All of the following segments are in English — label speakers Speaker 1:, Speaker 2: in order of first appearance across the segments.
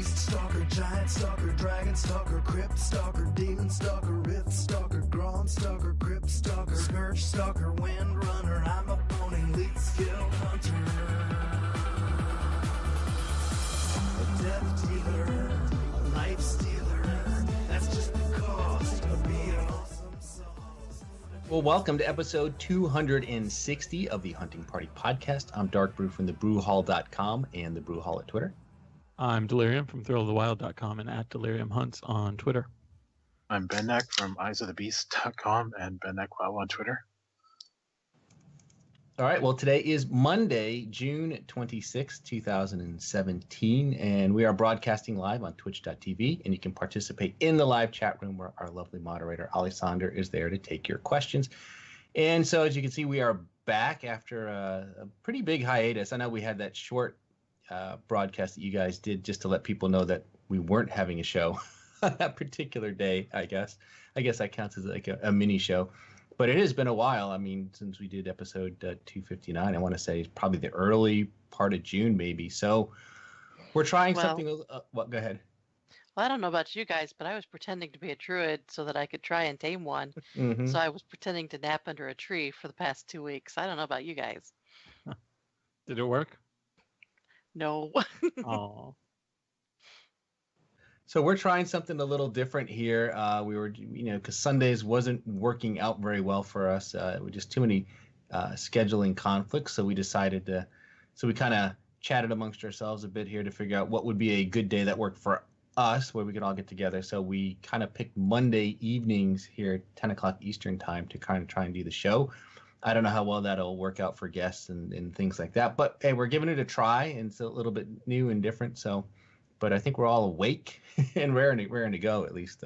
Speaker 1: Beast Stalker, Giant Stalker, Dragon Stalker, Crypt Stalker, Demon Stalker, Rift Stalker, Grom Stalker, Crypt Stalker, Scourge Stalker, Wind Runner, I'm a pony, Elite Skill Hunter. A Death Dealer, a Life Stealer, that's just the cost of being awesome sauce.
Speaker 2: Well, welcome to episode 260 of the Hunting Party Podcast. I'm Darkbrew from thebrewhall.com and the Brew Hall at Twitter.
Speaker 3: I'm Delirium from thrillofthewild.com and at Delirium Hunts on Twitter.
Speaker 4: I'm Bendak from eyesofthebeast.com and Bendak Wow on Twitter.
Speaker 2: All right, well, today is Monday, June 26, 2017, and we are broadcasting live on twitch.tv, and you can participate in the live chat room where our lovely moderator, Alexander, is there to take your questions. And so, as you can see, we are back after a pretty big hiatus. I know we had that short broadcast that you guys did just to let people know that we weren't having a show on that particular day, I guess. I guess that counts as like a mini show. But it has been a while. I mean, since we did episode 259, I want to say it's probably the early part of June, maybe. So we're trying something. Go ahead.
Speaker 5: Well, I don't know about you guys, but I was pretending to be a druid so that I could try and tame one.
Speaker 2: Mm-hmm.
Speaker 5: So I was pretending to nap under a tree for the past 2 weeks. I don't know about you guys.
Speaker 3: Did it work?
Speaker 5: No.
Speaker 3: Oh.
Speaker 2: So we're trying something a little different here. We were, because Sundays wasn't working out very well for us. We just too many scheduling conflicts. So we decided to, we kind of chatted amongst ourselves a bit here to figure out what would be a good day that worked for us where we could all get together. So we kind of picked Monday evenings here, 10 o'clock Eastern time to kind of try and do the show. I don't know how well that'll work out for guests and things like that. But hey, we're giving it a try, and it's a little bit new and different. So, but I think we're all awake and raring to go. At least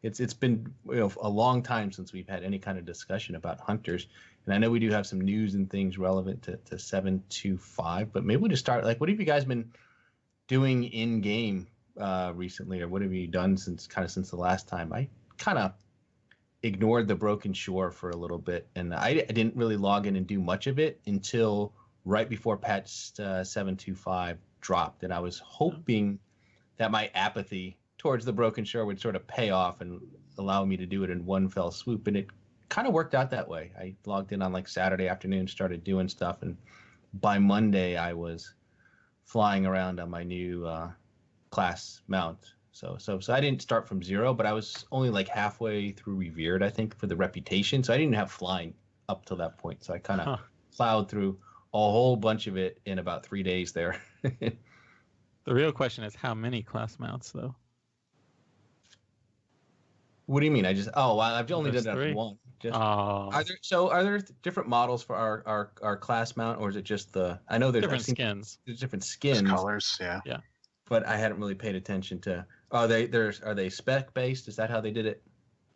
Speaker 2: it's been a long time since we've had any kind of discussion about hunters. And I know we do have some news and things relevant to 725. But maybe we'll just start. Like, what have you guys been doing in game recently, or what have you done since the last time? I kind of ignored the Broken Shore for a little bit, and I didn't really log in and do much of it until right before patch 725 dropped, and I was hoping that my apathy towards the Broken Shore would sort of pay off and allow me to do it in one fell swoop, and it kind of worked out that way. I logged in on like Saturday afternoon, started doing stuff, and by Monday I was flying around on my new class mount. So I didn't start from zero, but I was only like halfway through Revered, I think, for the reputation. So I didn't have flying up till that point. So I kind of plowed through a whole bunch of it in about 3 days there.
Speaker 3: The real question is how many class mounts, though?
Speaker 2: What do you mean? I've only done that
Speaker 3: three.
Speaker 2: one.
Speaker 3: Are
Speaker 2: there different models for our class mount, or is it just the? I know there's
Speaker 3: different skins.
Speaker 2: There's different skins.
Speaker 4: There's colors, yeah.
Speaker 3: Yeah.
Speaker 2: But I hadn't really paid attention to. Are they spec based? Is that how they did it?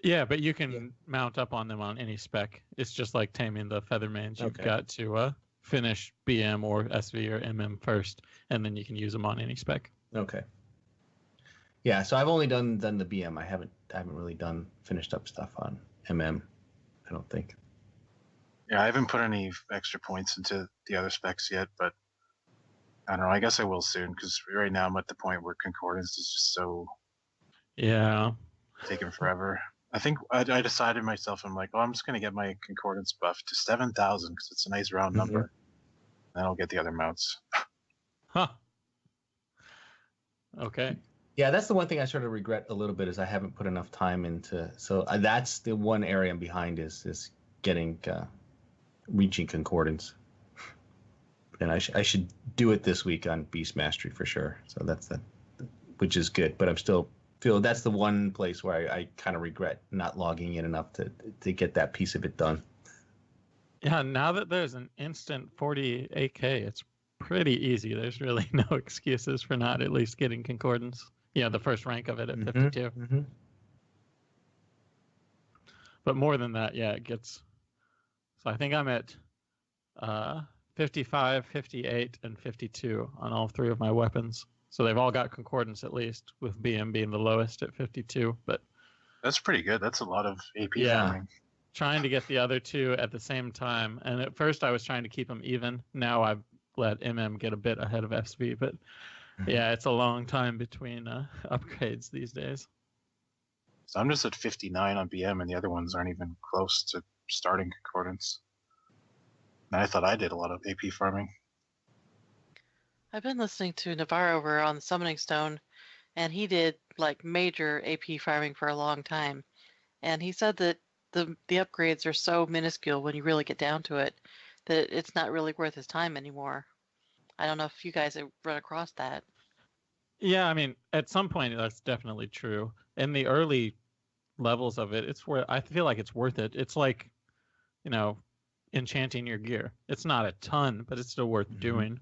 Speaker 3: Yeah, but you can mount up on them on any spec. It's just like taming the Feathermans. You've got to finish BM or SV or MM first, and then you can use them on any spec.
Speaker 2: Okay. Yeah, so I've only done the BM. I haven't really done finished up stuff on MM. I don't think.
Speaker 4: Yeah, I haven't put any extra points into the other specs yet, but I don't know. I guess I will soon, because right now I'm at the point where Concordance is just so taking forever. I think I decided myself, I'm like, I'm just going to get my Concordance buff to 7,000 because it's a nice round number. Then I'll get the other mounts.
Speaker 3: Huh. Okay.
Speaker 2: Yeah, that's the one thing I sort of regret a little bit is I haven't put enough time into. So that's the one area I'm behind is getting reaching Concordance. And I should do it this week on Beast Mastery for sure. So that's which is good. But I'm still feel that's the one place where I kind of regret not logging in enough to get that piece of it done.
Speaker 3: Yeah, now that there's an instant 48K, it's pretty easy. There's really no excuses for not at least getting Concordance. Yeah, the first rank of it at 52.
Speaker 2: Mm-hmm.
Speaker 3: But more than that, yeah, it gets. So I think I'm at 55, 58, and 52 on all three of my weapons. So they've all got Concordance at least, with BM being the lowest at 52. But
Speaker 4: that's pretty good. That's a lot of AP farming.
Speaker 3: Trying to get the other two at the same time. And at first I was trying to keep them even. Now I've let MM get a bit ahead of SV, but Yeah, it's a long time between upgrades these days.
Speaker 4: So I'm just at 59 on BM, and the other ones aren't even close to starting concordance. And I thought I did a lot of AP farming.
Speaker 5: I've been listening to Navarro over on the Summoning Stone, and he did like major AP farming for a long time. And he said that the upgrades are so minuscule when you really get down to it that it's not really worth his time anymore. I don't know if you guys have run across that.
Speaker 3: Yeah, I mean, at some point that's definitely true. In the early levels of it, it's worth. I feel like it's worth it. It's like, enchanting your gear. It's not a ton, but it's still worth doing.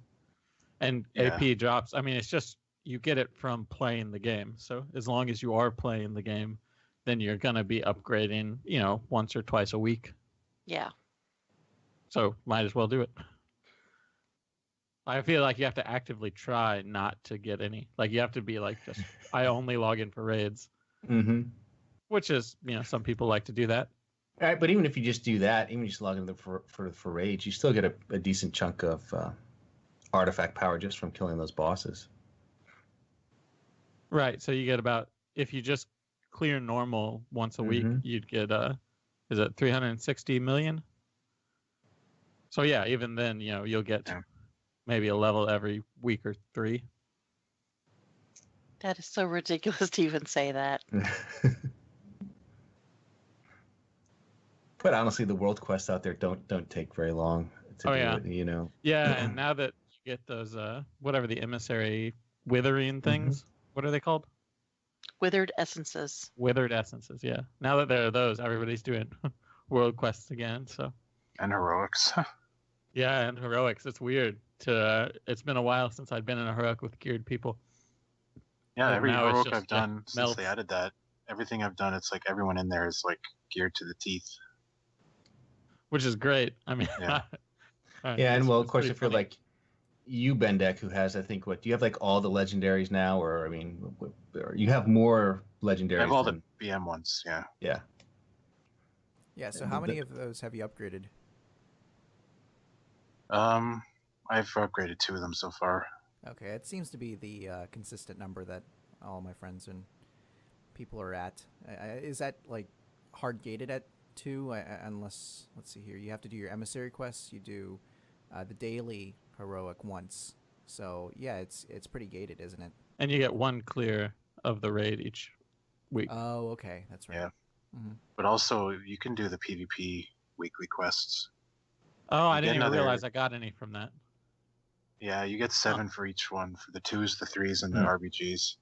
Speaker 3: And
Speaker 4: Yeah.
Speaker 3: AP drops. I mean, it's just you get it from playing the game. So as long as you are playing the game, then you're gonna be upgrading, once or twice a week.
Speaker 5: Yeah.
Speaker 3: So might as well do it. I feel like you have to actively try not to get any. Like you have to be like, just I only log in for raids.
Speaker 2: Mm-hmm.
Speaker 3: Which is, some people like to do that.
Speaker 2: All right, but even if you just do that, even just log into for raids, you still get a decent chunk of artifact power just from killing those bosses.
Speaker 3: Right. So you get about, if you just clear normal once a week, you'd get is it 360 million? So yeah, even then, you'll get maybe a level every week or 3.
Speaker 5: That is so ridiculous to even say that.
Speaker 2: But honestly, the world quests out there don't take very long to do it,
Speaker 3: Yeah, and now that you get those whatever the emissary withering things, what are they called?
Speaker 5: Withered essences.
Speaker 3: Withered essences, yeah. Now that there are those, everybody's doing world quests again, so.
Speaker 4: And heroics.
Speaker 3: Yeah, and heroics. It's weird. It's been a while since I'd been in a heroic with geared people.
Speaker 4: Yeah,
Speaker 3: Like
Speaker 4: every
Speaker 3: now it's
Speaker 4: heroic
Speaker 3: just,
Speaker 4: I've done since
Speaker 3: melts.
Speaker 4: they added that, everything I've done, it's like everyone in there is like geared to the teeth.
Speaker 3: Which is great. I mean,
Speaker 4: Yeah.
Speaker 2: Yeah, and well, of course,
Speaker 3: pretty
Speaker 2: if you're
Speaker 3: funny.
Speaker 2: like you, Bendak, who has, I think, do you have like all the legendaries now, or I mean, or you have more legendaries?
Speaker 4: I have all
Speaker 2: than,
Speaker 4: the BM ones, yeah.
Speaker 2: Yeah.
Speaker 6: Yeah, so how many of those have you upgraded?
Speaker 4: I've upgraded 2 of them so far.
Speaker 6: Okay, it seems to be the consistent number that all my friends and people are at. Is that like hard gated at 2? Unless, let's see here, you have to do your emissary quests. You do the daily heroic once. So yeah, it's pretty gated, isn't it?
Speaker 3: And you get 1 clear of the raid each week.
Speaker 6: Oh, okay, that's right.
Speaker 4: Yeah.
Speaker 6: Mm-hmm.
Speaker 4: But also, you can do the PvP weekly quests.
Speaker 3: Oh, I
Speaker 4: you
Speaker 3: didn't
Speaker 4: get
Speaker 3: even
Speaker 4: another-
Speaker 3: realize I got any from that.
Speaker 4: Yeah, you get 7 for each one, for the 2s, the 3s, and the RBGs.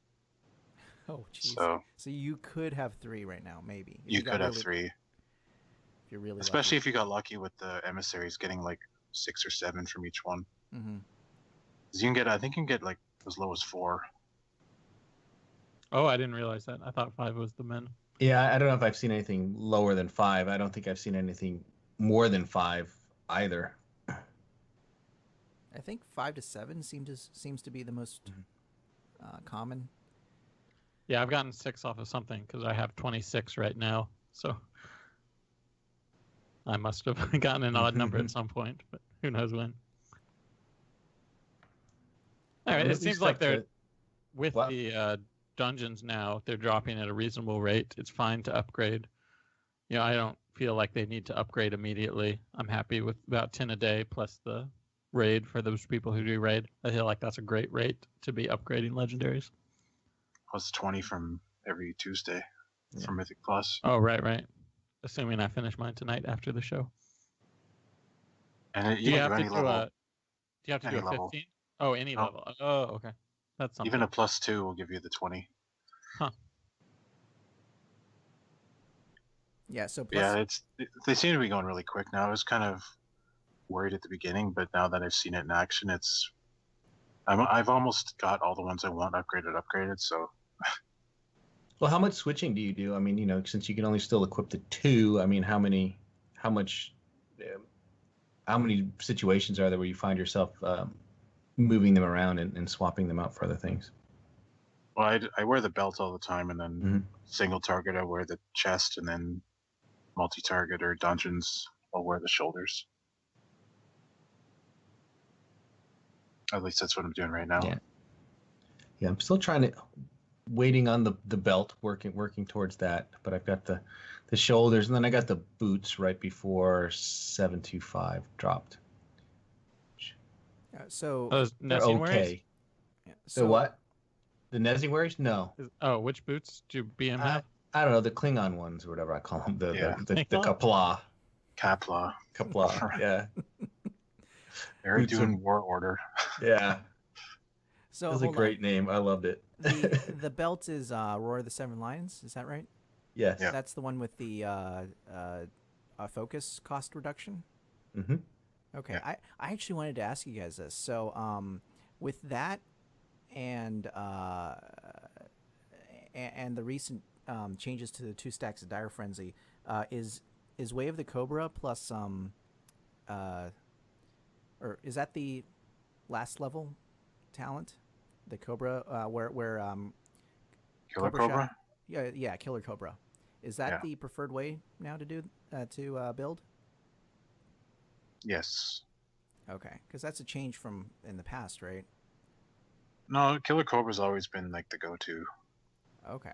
Speaker 6: Oh, jeez.
Speaker 4: So
Speaker 6: So you could have 3 right now, maybe. If
Speaker 4: you
Speaker 6: got
Speaker 4: could have
Speaker 6: really-
Speaker 4: 3.
Speaker 6: If you're really
Speaker 4: Especially if you got lucky with the emissaries getting like 6 or 7 from each one.
Speaker 6: Mm-hmm.
Speaker 4: 'Cause you can get, I think you can get like as low as 4.
Speaker 3: Oh, I didn't realize that. I thought 5 was the min.
Speaker 2: Yeah, I don't know if I've seen anything lower than 5. I don't think I've seen anything more than 5 either.
Speaker 6: I think 5 to 7 seems to be the most common.
Speaker 3: Yeah, I've gotten 6 off of something because I have 26 right now. So I must have gotten an odd number at some point, but who knows when. All right,
Speaker 2: At
Speaker 3: it
Speaker 2: least
Speaker 3: seems like
Speaker 2: up
Speaker 3: they're
Speaker 2: to-
Speaker 3: with
Speaker 2: What?
Speaker 3: the dungeons now. They're dropping at a reasonable rate. It's fine to upgrade. I don't feel like they need to upgrade immediately. I'm happy with about 10 a day plus the raid for those people who do raid. I feel like that's a great rate to be upgrading legendaries.
Speaker 4: Plus 20 from every Tuesday
Speaker 2: Yeah.
Speaker 4: for Mythic Plus.
Speaker 3: Oh, right. Assuming I finish mine tonight after the show.
Speaker 4: And
Speaker 3: Do
Speaker 4: you
Speaker 3: you
Speaker 4: can
Speaker 3: have
Speaker 4: do
Speaker 3: to
Speaker 4: any
Speaker 3: do
Speaker 4: level.
Speaker 3: a? Do you have to do
Speaker 4: Any
Speaker 3: a
Speaker 4: level.
Speaker 3: 15? Oh, any
Speaker 4: No.
Speaker 3: level. Oh, okay. That's something.
Speaker 4: Even a plus 2 will give you the 20.
Speaker 6: Yeah, so plus,
Speaker 4: Yeah, they seem to be going really quick now. I was kind of worried at the beginning, but now that I've seen it in action, I've almost got all the ones I want upgraded. So
Speaker 2: Well, how much switching do you do? I mean, since you can only still equip the 2, I mean, how many situations are there where you find yourself moving them around and swapping them out for other things?
Speaker 4: well, I wear the belt all the time, and then
Speaker 2: Mhm.
Speaker 4: single target I wear the chest, and then multi-target or dungeons I'll wear the shoulders. At least that's what I'm doing right now.
Speaker 2: Yeah. Yeah, I'm still waiting on the belt, working towards that. But I've got the shoulders, and then I got the boots right before 725 dropped.
Speaker 6: So,
Speaker 3: Those
Speaker 2: They're
Speaker 3: nesting wearies?
Speaker 2: okay.
Speaker 6: yeah,
Speaker 2: The
Speaker 6: so
Speaker 2: what? The Neziwaries? No.
Speaker 3: Oh, which boots do BM have?
Speaker 2: I don't know, the Klingon ones or whatever I call them.
Speaker 4: Yeah.
Speaker 2: The
Speaker 3: Klingon?
Speaker 2: Kapla.
Speaker 4: Kapla.
Speaker 2: Kapla. Yeah.
Speaker 4: Very
Speaker 2: Boots
Speaker 4: Dune
Speaker 2: of-
Speaker 4: War Order.
Speaker 2: Yeah.
Speaker 6: So
Speaker 2: It was a
Speaker 6: hold
Speaker 2: great name. I loved it.
Speaker 6: on. The belt is Roar of the Seven Lions. Is that right?
Speaker 2: Yes.
Speaker 4: Yeah.
Speaker 6: That's the one with the focus cost reduction.
Speaker 2: Mm-hmm.
Speaker 6: Okay,
Speaker 4: Yeah.
Speaker 6: I actually wanted to ask you guys this. So with that and the recent changes to the 2 stacks of Dire Frenzy, is Way of the Cobra plus or is that the last level talent? The Cobra where
Speaker 4: Killer
Speaker 6: Cobra
Speaker 4: Cobra?
Speaker 6: Shot- yeah, Killer Cobra. Is that
Speaker 4: Yeah.
Speaker 6: the preferred way now to do build?
Speaker 4: Yes.
Speaker 6: Okay, because that's a change from in the past, right?
Speaker 4: No, Killer Cobra's always been like the go-to.
Speaker 6: Okay.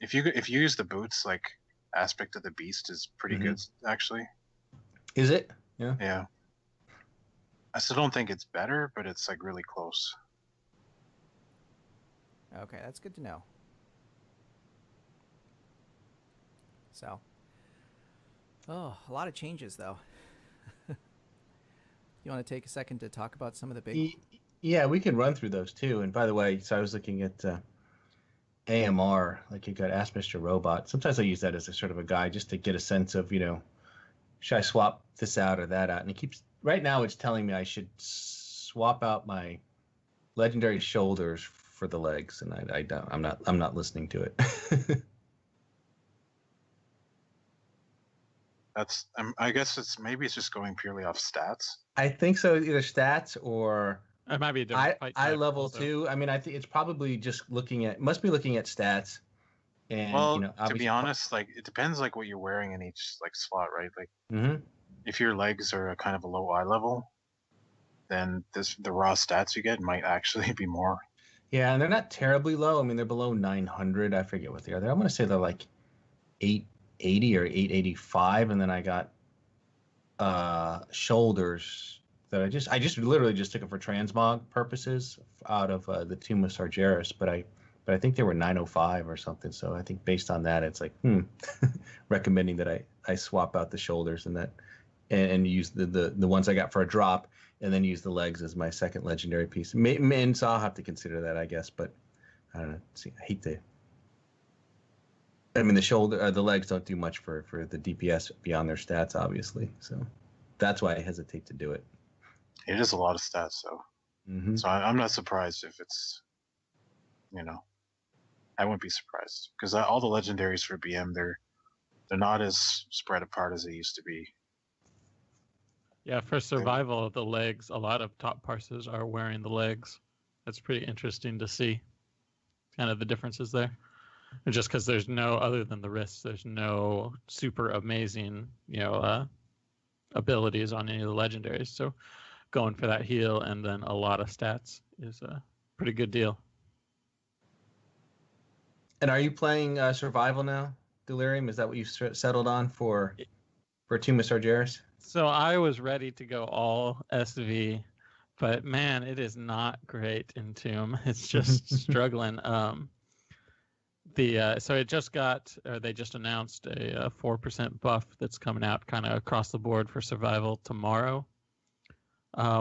Speaker 4: If you use the boots, like aspect of the beast is pretty
Speaker 2: Mhm.
Speaker 4: good actually.
Speaker 2: Is it? Yeah.
Speaker 4: Yeah. I still don't think it's better, but it's like really close.
Speaker 6: Okay, that's good to know. So, a lot of changes though. You want to take a second to talk about some of the big?
Speaker 2: Yeah, we can run through those too. And by the way, so I was looking at AMR, like you got Ask Mr. Robot. Sometimes I use that as a sort of a guide just to get a sense of, should I swap this out or that out? And it keeps, right now it's telling me I should swap out my legendary shoulders for the legs, and I don't. I'm not listening to it.
Speaker 4: That's I guess it's just going purely off stats.
Speaker 2: I think so, either stats or
Speaker 3: It might be a different fight
Speaker 2: I
Speaker 3: type
Speaker 2: level
Speaker 3: also.
Speaker 2: 2. I mean, I think it's probably just must be looking at stats. And
Speaker 4: Well, to
Speaker 2: obviously,
Speaker 4: be honest, like it depends like what you're wearing in each like slot, right? Like
Speaker 2: Mhm.
Speaker 4: if your legs are kind of a low eye level, then the raw stats you get might actually be more.
Speaker 2: Yeah, and they're not terribly low. I mean, they're below 900. I forget what they are. I'm going to say they're like 880 or 885, and then I got shoulders that I just literally just took them for transmog purposes out of the Tomb of Sargeras, but I think they were 905 or something. So I think based on that, it's like recommending that I swap out the shoulders and use the ones I got for a drop, and then use the legs as my second legendary piece. And so I'll have to consider that, I guess. But I don't know. See, I hate to. I mean, the legs don't do much for the DPS beyond their stats, obviously. So that's why I hesitate to do it.
Speaker 4: It is a lot of stats, though.
Speaker 2: Mm-hmm.
Speaker 4: So I'm not surprised if it's, I wouldn't be surprised because all the legendaries for BM they're not as spread apart as they used to be.
Speaker 3: Yeah, for survival, the legs, a lot of top parsers are wearing the legs. That's pretty interesting to see, kind of the differences there. And just because there's other than the wrists, there's no super amazing, abilities on any of the legendaries. So going for that heal and then a lot of stats is a pretty good deal.
Speaker 2: And are you playing survival now, Delirium? Is that what you've settled on for Tomb of Sargeras?
Speaker 3: So I was ready to go all SV, but man, it is not great in Tomb. It's just struggling. So it just they just announced a 4% buff that's coming out kind of across the board for survival tomorrow,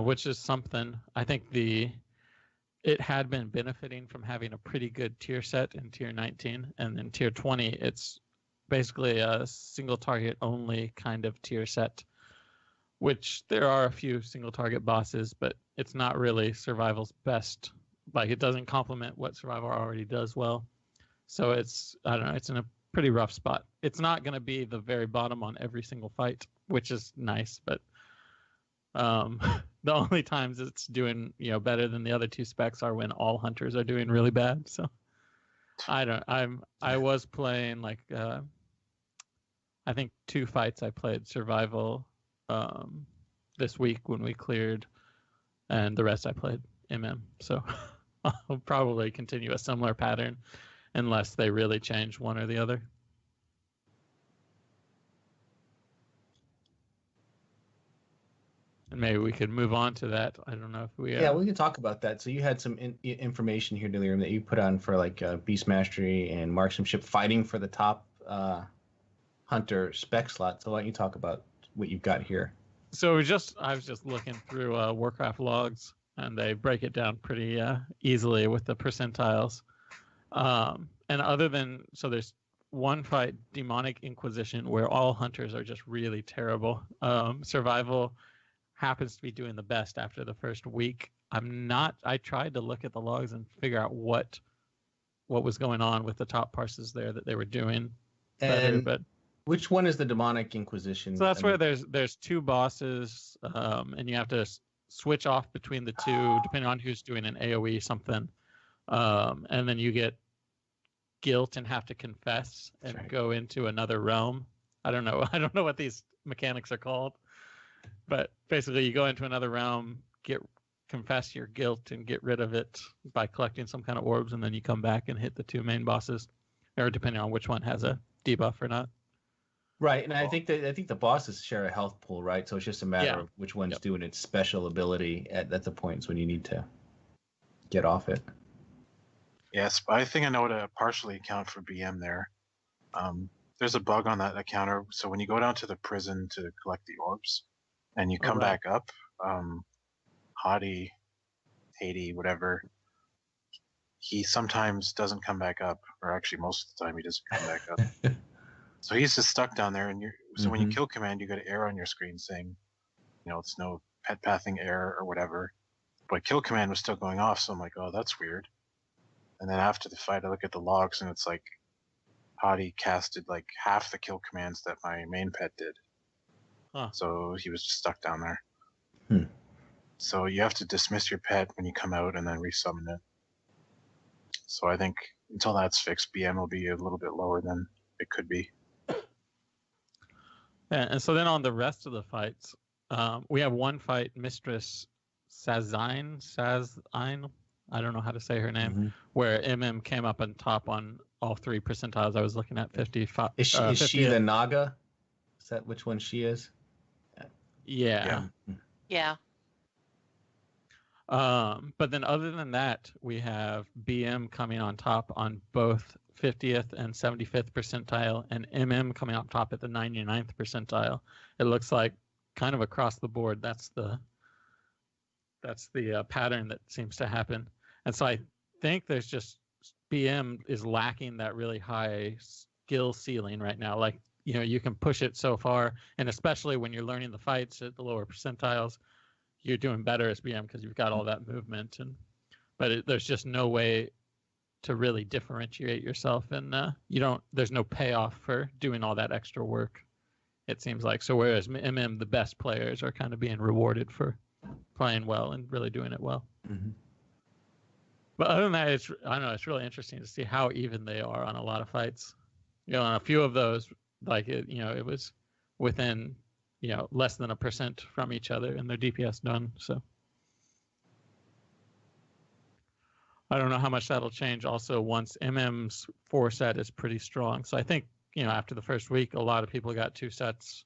Speaker 3: which is something. I think it had been benefiting from having a pretty good tier set in tier 19, and then tier 20, it's basically a single target only kind of tier set, which there are a few single target bosses, but it's not really survival's best. Like it doesn't complement what survival already does well. So it's in a pretty rough spot. It's not going to be the very bottom on every single fight, which is nice, but the only times it's doing better than the other two specs are when all hunters are doing really bad. So I was playing like I think 2 fights I played survival this week when we cleared, and the rest I played MM. So I'll probably continue a similar pattern unless they really change one or the other. And maybe we could move on to that. I don't know if we...
Speaker 2: Yeah, we can talk about that. So you had some information here, Delirium, that you put on for like Beast Mastery and Marksmanship fighting for the top Hunter spec slot. So why don't you talk about what you've got here?
Speaker 3: So I was just looking through Warcraft logs, and they break it down pretty easily with the percentiles. And other than, so there's one fight, Demonic Inquisition, where all hunters are just really terrible. Survival happens to be doing the best after the first week. I tried to look at the logs and figure out what was going on with the top parses there that they were doing better, but
Speaker 2: which one is the Demonic Inquisition?
Speaker 3: So that's where there's two bosses, and you have to switch off between the two depending on who's doing an AoE something, and then you get guilt and have to confess and go into another realm. I don't know what these mechanics are called, but basically you go into another realm, confess your guilt and get rid of it by collecting some kind of orbs, and then you come back and hit the two main bosses, or depending on which one has a debuff or not.
Speaker 2: Right, and I think the bosses share a health pool, right? So it's just a matter of which one's doing its special ability at the points when you need to get off it.
Speaker 4: Yes, I think I know to partially account for BM there. There's a bug on that encounter, so when you go down to the prison to collect the orbs, and you come back up, Haiti, whatever, he sometimes doesn't come back up, or actually most of the time he doesn't come back up. So he's just stuck down there, and when you kill command, you got an error on your screen saying, it's no pet pathing error or whatever. But kill command was still going off, so I'm like, oh, that's weird. And then after the fight, I look at the logs, and it's like Hadi casted like half the kill commands that my main pet did. Huh. So he was just stuck down there. So you have to dismiss your pet when you come out and then resummon it. So I think until that's fixed, BM will be a little bit lower than it could be.
Speaker 3: Yeah, and so then on the rest of the fights, we have one fight, Mistress Sazine, I don't know how to say her name, where MM came up on top on all three percentiles. I was looking at 55.
Speaker 2: Is she the Naga? Is that which one she is?
Speaker 3: Yeah. But then other than that, we have BM coming on top on both 50th and 75th percentile, and MM coming on top at the 99th percentile. It looks like kind of across the board. That's the pattern that seems to happen. And so I think there's just BM is lacking that really high skill ceiling right now. Like, you can push it so far, and especially when you're learning the fights at the lower percentiles, you're doing better as BM because you've got all that movement. But there's just no way to really differentiate yourself, and there's no payoff for doing all that extra work, it seems like. So whereas MM, the best players are kind of being rewarded for playing well and really doing it well. But other than that, it's really interesting to see how even they are on a lot of fights. On a few of those, like it was within less than 1% from each other and their DPS done. So I don't know how much that'll change also once MM's 4 set is pretty strong. So I think, after the first week, a lot of people got 2 sets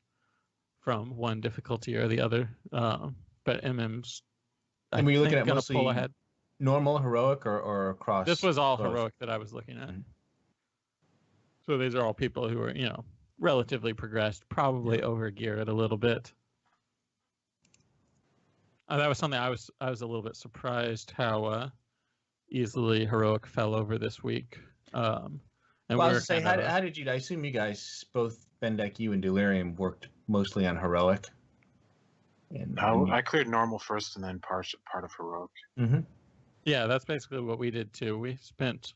Speaker 3: from one difficulty or the other. But MM's,
Speaker 2: and were you looking at
Speaker 3: gonna
Speaker 2: mostly
Speaker 3: pull ahead.
Speaker 2: Normal, heroic, or cross?
Speaker 3: This was all
Speaker 2: both?
Speaker 3: heroic that I was looking at. So these are all people who are, relatively progressed, probably over geared a little bit. That was something I was a little bit surprised how easily heroic fell over this week. And
Speaker 2: I was to say, how did you? I assume you guys, both Bendak, you and Delirium, worked mostly on heroic. And
Speaker 4: I cleared normal first, and then part of heroic.
Speaker 3: Yeah, that's basically what we did too. We spent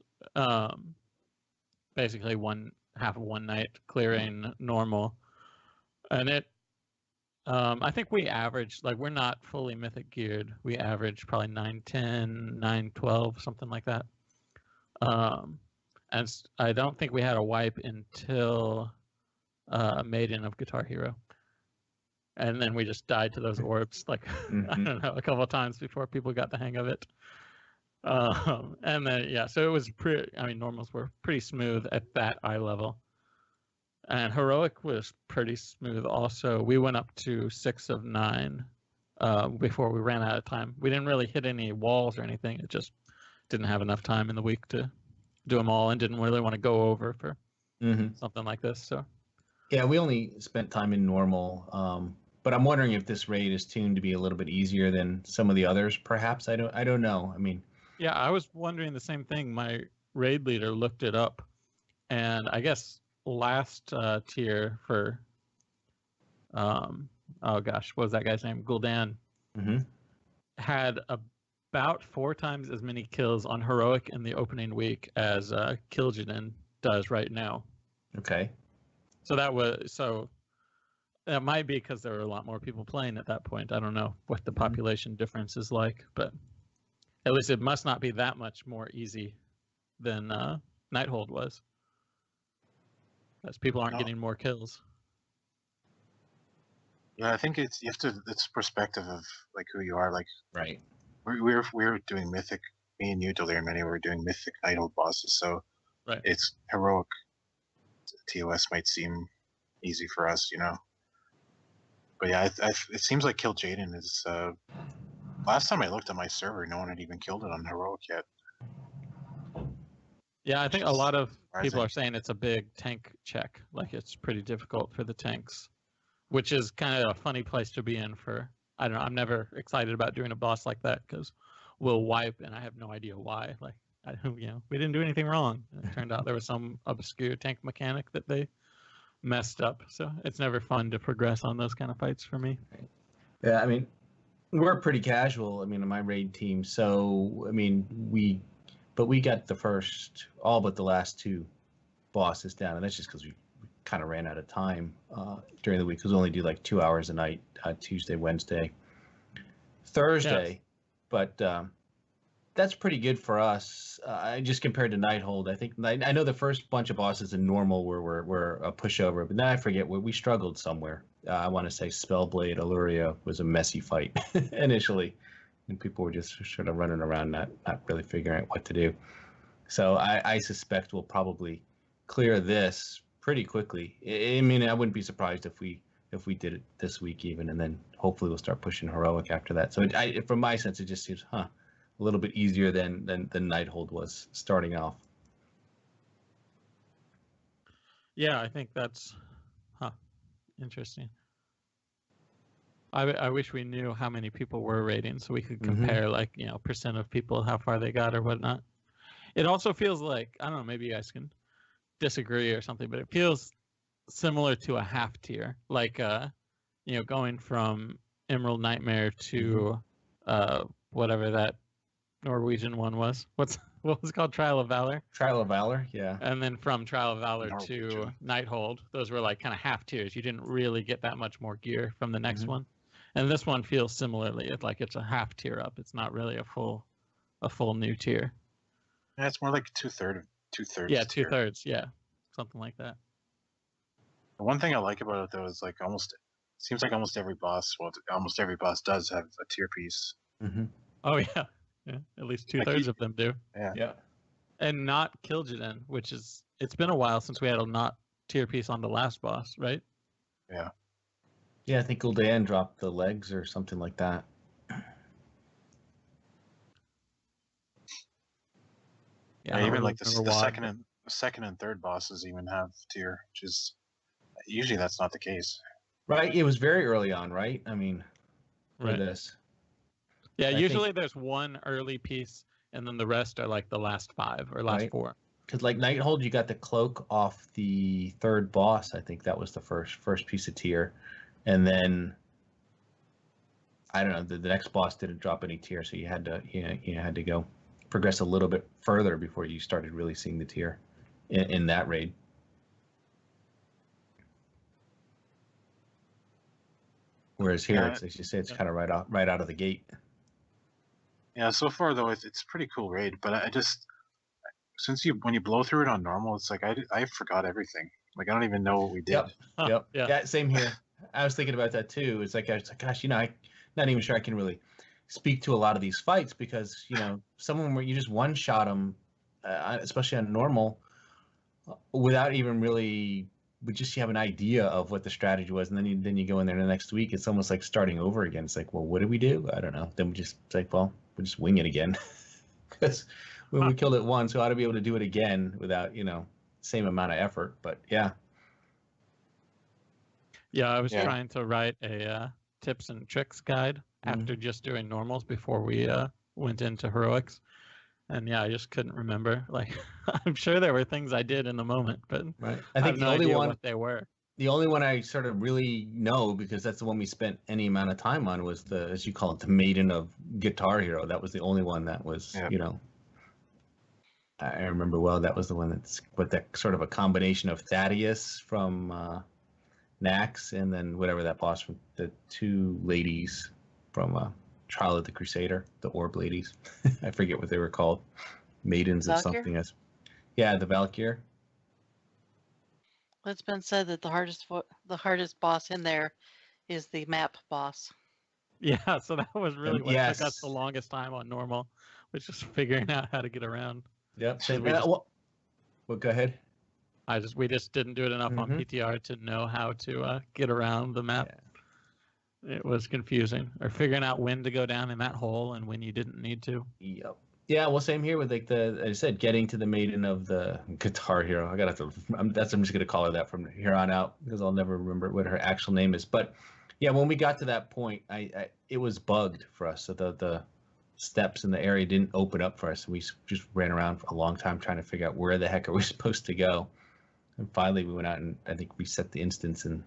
Speaker 3: basically half of one night clearing normal, and it I think we averaged, like, we're not fully mythic geared, we averaged probably 910 912, something like that. And I don't think we had a wipe until Maiden of Guitar Hero, and then we just died to those orbs like I don't know, a couple of times before people got the hang of it. And then yeah, so it was pretty. I mean, normals were pretty smooth at that eye level, and heroic was pretty smooth also. We went up to 6 of 9 before we ran out of time. We didn't really hit any walls or anything. It just didn't have enough time in the week to do them all, and didn't really want to go over for something like this. So
Speaker 2: yeah, we only spent time in normal. But I'm wondering if this raid is tuned to be a little bit easier than some of the others. Perhaps I don't know. I mean,
Speaker 3: yeah, I was wondering the same thing. My raid leader looked it up, and I guess last tier for oh gosh, what was that guy's name? Gul'dan had about 4 times as many kills on heroic in the opening week as Kil'jaeden does right now.
Speaker 2: Okay.
Speaker 3: So that might be because there were a lot more people playing at that point. I don't know what the population difference is like, but at least it must not be that much more easy than Nighthold was, as people aren't getting more kills.
Speaker 4: Yeah, I think it's perspective of like who you are. Like
Speaker 2: Right.
Speaker 4: we were doing mythic. Me and you, Delirium, we were doing mythic Nighthold bosses. So
Speaker 3: Right.
Speaker 4: it's heroic. TOS might seem easy for us, you know. But yeah, it seems like Kil'jaeden is. Last time I looked at my server, no one had even killed it on heroic yet.
Speaker 3: Yeah, I think a lot of people
Speaker 4: surprising.
Speaker 3: are saying it's a big tank check. Like it's pretty difficult for the tanks, which is kind of a funny place to be in for. I don't know. I'm never excited about doing a boss like that because we'll wipe, and I have no idea why. Like, we didn't do anything wrong. It turned out there was some obscure tank mechanic that they messed up. So it's never fun to progress on those kind of fights for me.
Speaker 2: Yeah, I mean, we're pretty casual. I mean, in my raid team. So I mean, we got the first, all but the last 2 bosses down, and that's just because we kind of ran out of time during the week. Because we only do like 2 hours a night, Tuesday, Wednesday, Thursday. Yes. But that's pretty good for us. Just compared to Nighthold, I think I know the first bunch of bosses in normal were a pushover, but then I forget we struggled somewhere. I want to say Spellblade Illyria was a messy fight initially, and people were just sort of running around, not really figuring out what to do. So I suspect we'll probably clear this pretty quickly. I mean, I wouldn't be surprised if we did it this week even, and then hopefully we'll start pushing heroic after that. So from my sense, it just seems a little bit easier than Nighthold was starting off.
Speaker 3: Yeah, I think that's interesting. I wish we knew how many people were raiding so we could compare percent of people, how far they got or whatnot. It also feels like, I don't know, maybe you guys can disagree or something, but it feels similar to a half tier, like going from Emerald Nightmare to whatever that Norwegian one was. What was it called? Trial of Valor?
Speaker 2: Trial of Valor, yeah.
Speaker 3: And then from Trial of Valor to Nighthold, those were like kind of half tiers. You didn't really get that much more gear from the next one. And this one feels similarly. It's like it's a half tier up. It's not really a full new tier.
Speaker 4: Yeah, it's more like two-thirds.
Speaker 3: Yeah, 2/3. Yeah, something like that.
Speaker 4: The one thing I like about it though is like seems like almost every boss does have a tier piece.
Speaker 3: Oh yeah, at least 2/3 of them do.
Speaker 4: Yeah.
Speaker 3: And not Kil'jaeden, which is, it's been a while since we had a not tier piece on the last boss, right?
Speaker 4: Yeah.
Speaker 2: Yeah, I think Gul'dan dropped the legs or something like that.
Speaker 4: Yeah, even like the second and third bosses even have tier, which is usually that's not the case.
Speaker 2: Right, it was very early on, right? I mean, for this.
Speaker 3: Yeah, usually there's one early piece, and then the rest are like the last 5 or last 4.
Speaker 2: Because like Nighthold, you got the cloak off the 3rd boss. I think that was the first piece of tier, and then I don't know. The next boss didn't drop any tier, so you had to go progress a little bit further before you started really seeing the tier in that raid. Whereas here, it's, as you say, it's kind of right out of the gate.
Speaker 4: Yeah, so far though, it's a pretty cool raid. But I just, when you blow through it on normal, it's like I forgot everything. Like I don't even know what we did.
Speaker 2: Yep. Yeah, same here. I was thinking about that too. It's like, gosh, I'm not even sure I can really speak to a lot of these fights because some of them where you just one shot them, especially on normal, without even really. But just you have an idea of what the strategy was, and then you go in there the next week. It's almost like starting over again. It's like, well, what did we do? I don't know. Then it's like, well, we'll just wing it again because when we killed it once, we ought to be able to do it again without same amount of effort. But yeah.
Speaker 3: Yeah, I was trying to write a tips and tricks guide after just doing normals before we went into heroics. And yeah, I just couldn't remember. Like, I'm sure there were things I did in the moment, but
Speaker 2: right.
Speaker 3: I think the only one what they were.
Speaker 2: The only one I sort of really know, because that's the one we spent any amount of time on, was the, as you call it, the Maiden of Guitar Hero. That was the only one that was, I remember well. That was the one that's with that sort of a combination of Thaddeus from Nax, and then whatever that boss from the two ladies from Trial of the Crusader, the orb ladies. I forget what they were called. Maidens of something. Yeah, the Valkyr.
Speaker 5: It's been said that the hardest boss in there is the map boss.
Speaker 3: Yeah, so that was really what took us the longest time on normal, was just figuring out how to get around.
Speaker 2: Yep. Well, go ahead.
Speaker 3: We just didn't do it enough on PTR to know how to get around the map. Yeah. It was confusing, or figuring out when to go down in that hole and when you didn't need to.
Speaker 2: Yep. Yeah, well, same here with like I said, getting to the Maiden of the Guitar Hero. I'm just gonna call her that from here on out because I'll never remember what her actual name is. But yeah, when we got to that point, it was bugged for us. So the steps in the area didn't open up for us. We just ran around for a long time trying to figure out where the heck are we supposed to go. And finally, we went out and I think reset the instance, and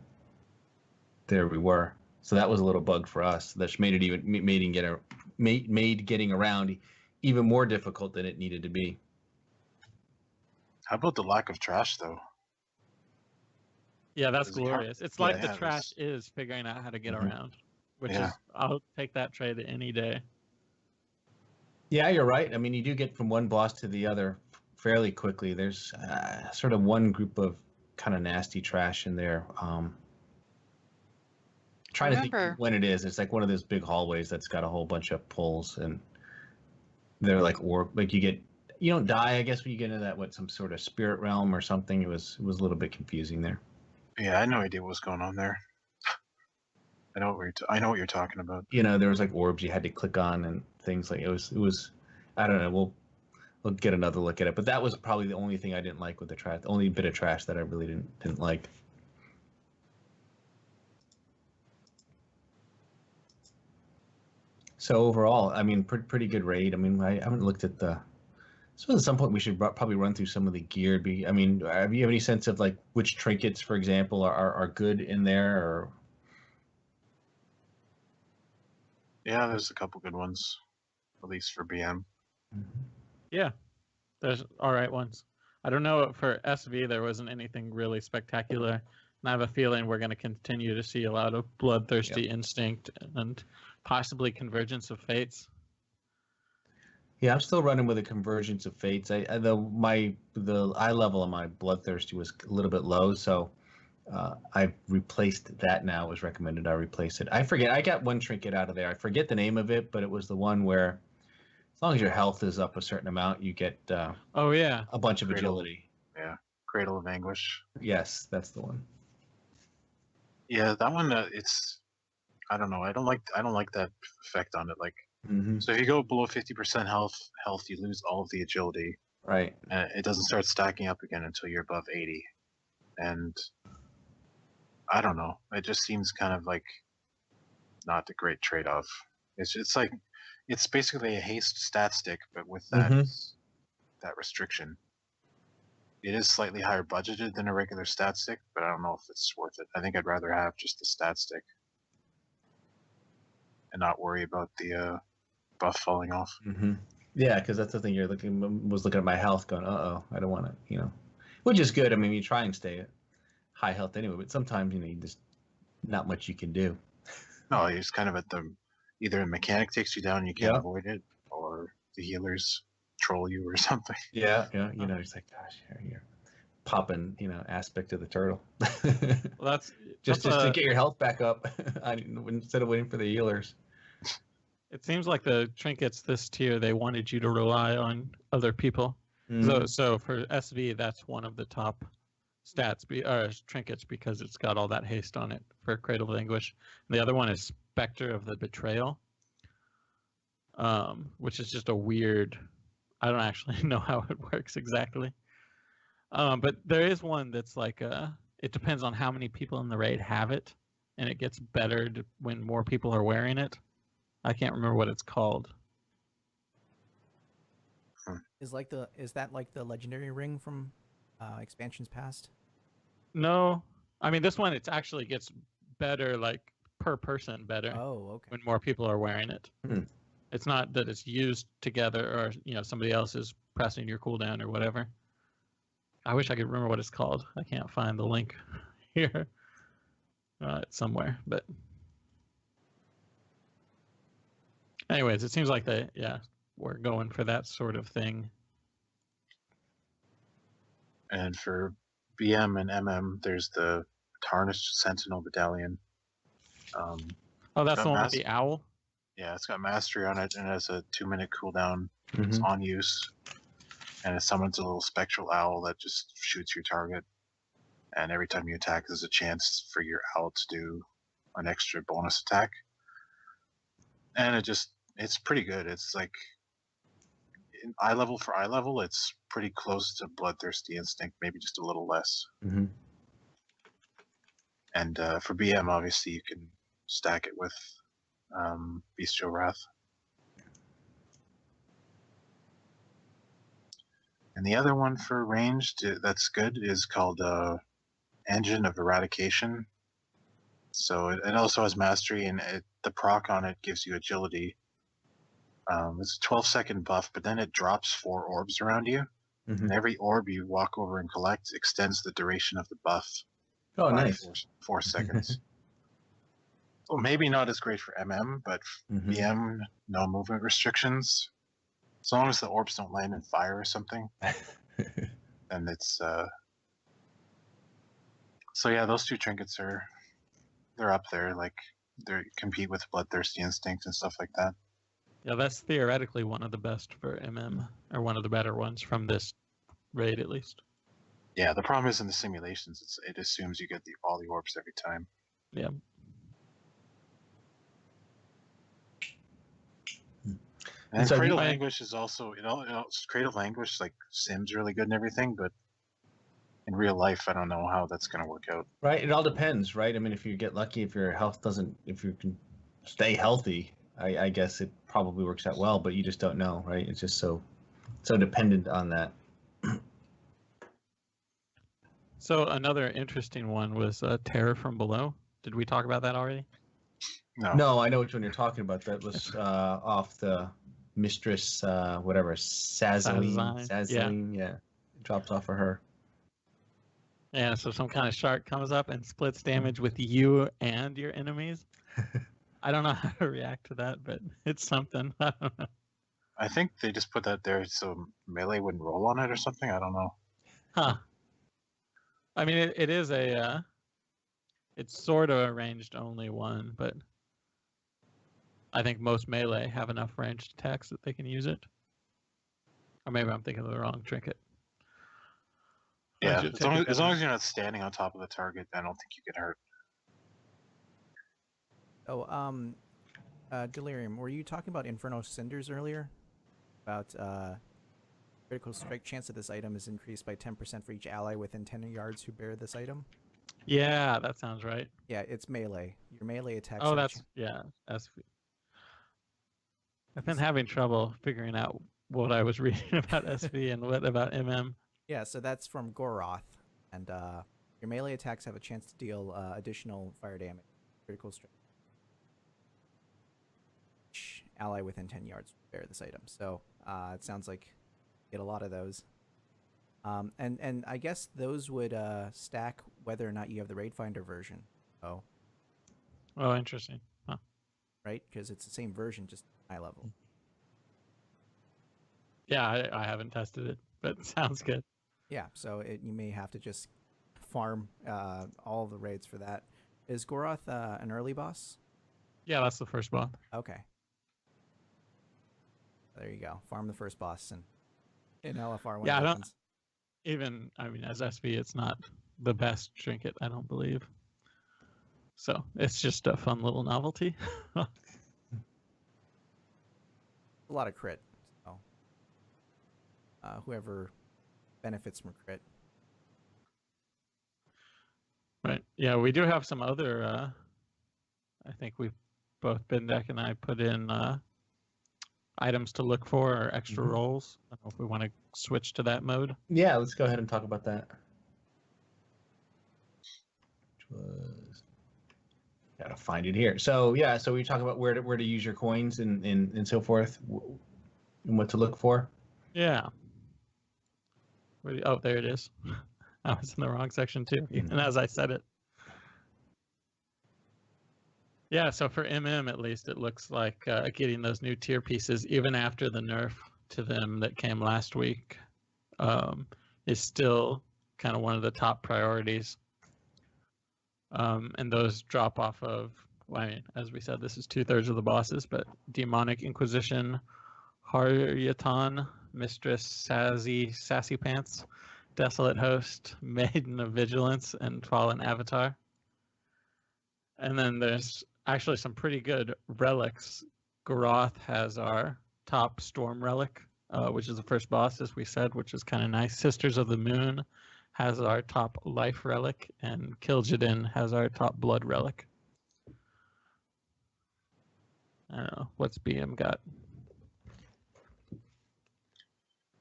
Speaker 2: there we were. So that was a little bug for us. That made it made getting around even more difficult than it needed to be.
Speaker 4: How about the lack of trash, though?
Speaker 3: Yeah, that's glorious. It's like the trash is figuring out how to get around, which is, I'll take that trade any day.
Speaker 2: Yeah, you're right. I mean, you do get from one boss to the other fairly quickly. There's sort of one group of kind of nasty trash in there. Trying to think when it is. It's like one of those big hallways that's got a whole bunch of pulls, and they're like you don't die, I guess, when you get into that some sort of spirit realm or something. It was a little bit confusing there.
Speaker 4: Yeah, I had no idea what was going on there. I know what you're talking about.
Speaker 2: There was like orbs you had to click on and things like it was. I don't know. We'll get another look at it, but that was probably the only thing I didn't like with the trash. The only bit of trash that I really didn't like. So overall, I mean, pretty good raid. I mean, I haven't looked at so at some point we should probably run through some of the gear. I mean, have you any sense of like which trinkets, for example, are good in there? Or
Speaker 4: yeah, there's a couple good ones, at least for BM.
Speaker 3: Yeah, there's all right ones. I don't know, for SV there wasn't anything really spectacular, and I have a feeling we're going to continue to see a lot of bloodthirsty instinct and possibly Convergence of Fates.
Speaker 2: Yeah, I'm still running with a Convergence of Fates. The eye level on my bloodthirsty was a little bit low, so I've replaced that now. It was recommended I replace it. I forget. I got one trinket out of there. I forget the name of it, but it was the one where, as long as your health is up a certain amount, you get a bunch of agility.
Speaker 4: Yeah, Cradle of Anguish.
Speaker 2: Yes, that's the one.
Speaker 4: Yeah, that one. I don't know. I don't like that effect on it. Like, so if you go below 50% health, you lose all of the agility.
Speaker 2: Right.
Speaker 4: And it doesn't start stacking up again until you're above 80. And I don't know. It just seems kind of like not a great trade-off. It's basically a haste stat stick, but with that restriction. It is slightly higher budgeted than a regular stat stick, but I don't know if it's worth it. I think I'd rather have just the stat stick and not worry about the buff falling off.
Speaker 2: Yeah, because that's the thing. Was looking at my health, going, I don't want to, which is good. I mean, you try and stay at high health anyway, but sometimes you just not much you can do.
Speaker 4: No, you're just kind of at either a mechanic takes you down and you can't avoid it, or the healers troll you or something.
Speaker 2: Yeah. It's like, gosh, you're popping, aspect of the turtle.
Speaker 3: Well, that's
Speaker 2: just to get your health back up instead of waiting for the healers.
Speaker 3: It seems like the trinkets this tier, they wanted you to rely on other people. So for SV, that's one of the top stats, trinkets, because it's got all that haste on it for Cradle of Anguish. And the other one is Spectre of the Betrayal, which is just a weird. I don't actually know how it works exactly. But there is one that's like it depends on how many people in the raid have it, and it gets better when more people are wearing it. I can't remember what it's called.
Speaker 6: Is that like the legendary ring from expansions past?
Speaker 3: No, I mean this one it actually gets better, like per person better.
Speaker 6: Oh, okay.
Speaker 3: When more people are wearing it. It's not that it's used together or somebody else is pressing your cooldown or whatever. I wish I could remember what it's called. I can't find the link here. It's somewhere, but anyways, it seems like we're going for that sort of thing.
Speaker 4: And for BM and MM, there's the Tarnished Sentinel Battalion.
Speaker 3: That's the one with the owl?
Speaker 4: Yeah, it's got Mastery on it, and it has a 2-minute cooldown. It's on use. And it summons a little spectral owl that just shoots your target. And every time you attack, there's a chance for your owl to do an extra bonus attack. And it's pretty good. It's like, in eye level for eye level, it's pretty close to Bloodthirsty Instinct, maybe just a little less. And for BM, obviously, you can stack it with Bestial Wrath. And the other one for ranged that's good is called Engine of Eradication. So it also has Mastery, and the proc on it gives you agility. It's a 12-second buff, but then it drops 4 orbs around you. And every orb you walk over and collect extends the duration of the buff.
Speaker 2: Oh, nice.
Speaker 4: 4 seconds. Well, maybe not as great for MM, but BM, no movement restrictions. As long as the orbs don't land in fire or something, then it's. So yeah, those 2 trinkets they're up there. Like they compete with Bloodthirsty Instinct and stuff like that.
Speaker 3: Yeah, that's theoretically one of the best for MM, or one of the better ones from this raid at least.
Speaker 4: Yeah, the problem is in the simulations, it assumes you get all the orbs every time.
Speaker 3: Yeah.
Speaker 4: And
Speaker 2: so
Speaker 4: Cradle of Anguish is also, Cradle of Anguish, like, Sim's really good and everything, but in real life, I don't know how that's going to work out.
Speaker 2: Right. It all depends, right? I mean, if you get lucky, if you can stay healthy, I guess it probably works out well, but you just don't know, right? It's just so dependent on that.
Speaker 3: So another interesting one was Terror from Below. Did we talk about that already?
Speaker 2: No, I know which one you're talking about. That was off the Mistress, whatever, Sazaline. Yeah. It drops off of her.
Speaker 3: Yeah, so some kind of shark comes up and splits damage with you and your enemies. I don't know how to react to that, but it's something. I don't know.
Speaker 4: I think they just put that there so melee wouldn't roll on it or something. I don't know.
Speaker 3: Huh. I mean, it is it's sort of a ranged only one, but I think most melee have enough ranged attacks that they can use it. Or maybe I'm thinking of the wrong trinket.
Speaker 4: Yeah, as long as you're not standing on top of the target, I don't think you get hurt.
Speaker 6: Oh, Delirium, were you talking about Inferno Cinders earlier? About critical strike chance of this item is increased by 10% for each ally within 10 yards who bear this item?
Speaker 3: Yeah, that sounds right.
Speaker 6: Yeah, it's melee. Your melee attacks.
Speaker 3: Oh, that's I've been having trouble figuring out what I was reading about SV and what about MM.
Speaker 6: Yeah, so that's from Goroth, and your melee attacks have a chance to deal additional fire damage, critical strike. Each ally within 10 yards bear this item. So it sounds like you get a lot of those. And I guess those would stack whether or not you have the Raid Finder version. Oh,
Speaker 3: interesting. Huh.
Speaker 6: Right? Because it's the same version, just high level.
Speaker 3: Yeah, I haven't tested it, but it sounds good.
Speaker 6: Yeah, so you may have to just farm all the raids for that. Is Goroth an early boss?
Speaker 3: Yeah, that's the first boss.
Speaker 6: Okay. There you go. Farm the first boss in LFR when
Speaker 3: Yeah,
Speaker 6: it
Speaker 3: I don't
Speaker 6: opens.
Speaker 3: even. I mean, as SV, it's not the best trinket, I don't believe. So it's just a fun little novelty.
Speaker 6: A lot of crit. So whoever benefits from crit.
Speaker 3: Right. Yeah, we do have some other. I think we've both Bendak and I put in items to look for or extra rolls. I don't know if we want to switch to that mode.
Speaker 2: Yeah, let's go ahead and talk about that. Which was, gotta find it here. So yeah, so we talk about where to use your coins and so forth, and what to look for.
Speaker 3: Yeah. Oh, there it is. I was in the wrong section too, and as I said it. Yeah, so for MM at least, it looks like getting those new tier pieces, even after the nerf to them that came last week, is still kind of one of the top priorities. And those drop off of, well, I mean, as we said, this is 2/3 of the bosses, but Demonic Inquisition, Haryatan, Mistress, Sassy Pants, Desolate Host, Maiden of Vigilance, and Fallen Avatar. And then there's actually some pretty good relics. Garoth has our top Storm Relic, which is the first boss, as we said, which is kind of nice. Sisters of the Moon has our top Life Relic, and Kil'jaeden has our top Blood Relic. I don't know. What's BM got?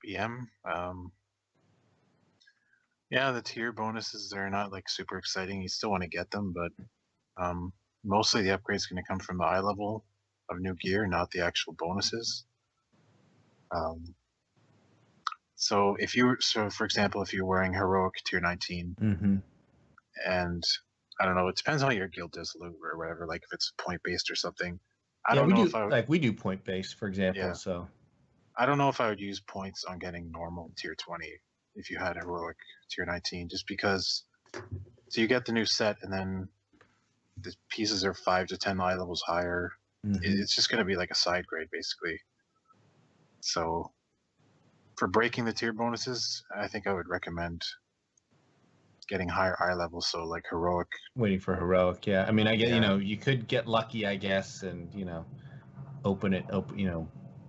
Speaker 4: BM. Yeah, the tier bonuses are not like super exciting. You still want to get them, but mostly the upgrade's going to come from the eye level of new gear, not the actual bonuses. So for example, if you're wearing heroic tier 19, and I don't know, it depends on how your guild does loot or whatever. Like if it's point based or something. I don't know if I would,
Speaker 2: we do point based, for example.
Speaker 4: Yeah.
Speaker 2: So
Speaker 4: I don't know if I would use points on getting normal tier 20 if you had heroic tier 19, just because. So you get the new set, and then the pieces are 5 to 10 eye levels higher. It's just going to be like a side grade, basically. So for breaking the tier bonuses, I think I would recommend getting higher eye levels. So like heroic.
Speaker 2: Waiting for heroic, yeah. I mean, I get,
Speaker 4: Yeah.
Speaker 2: you could get lucky, I guess, and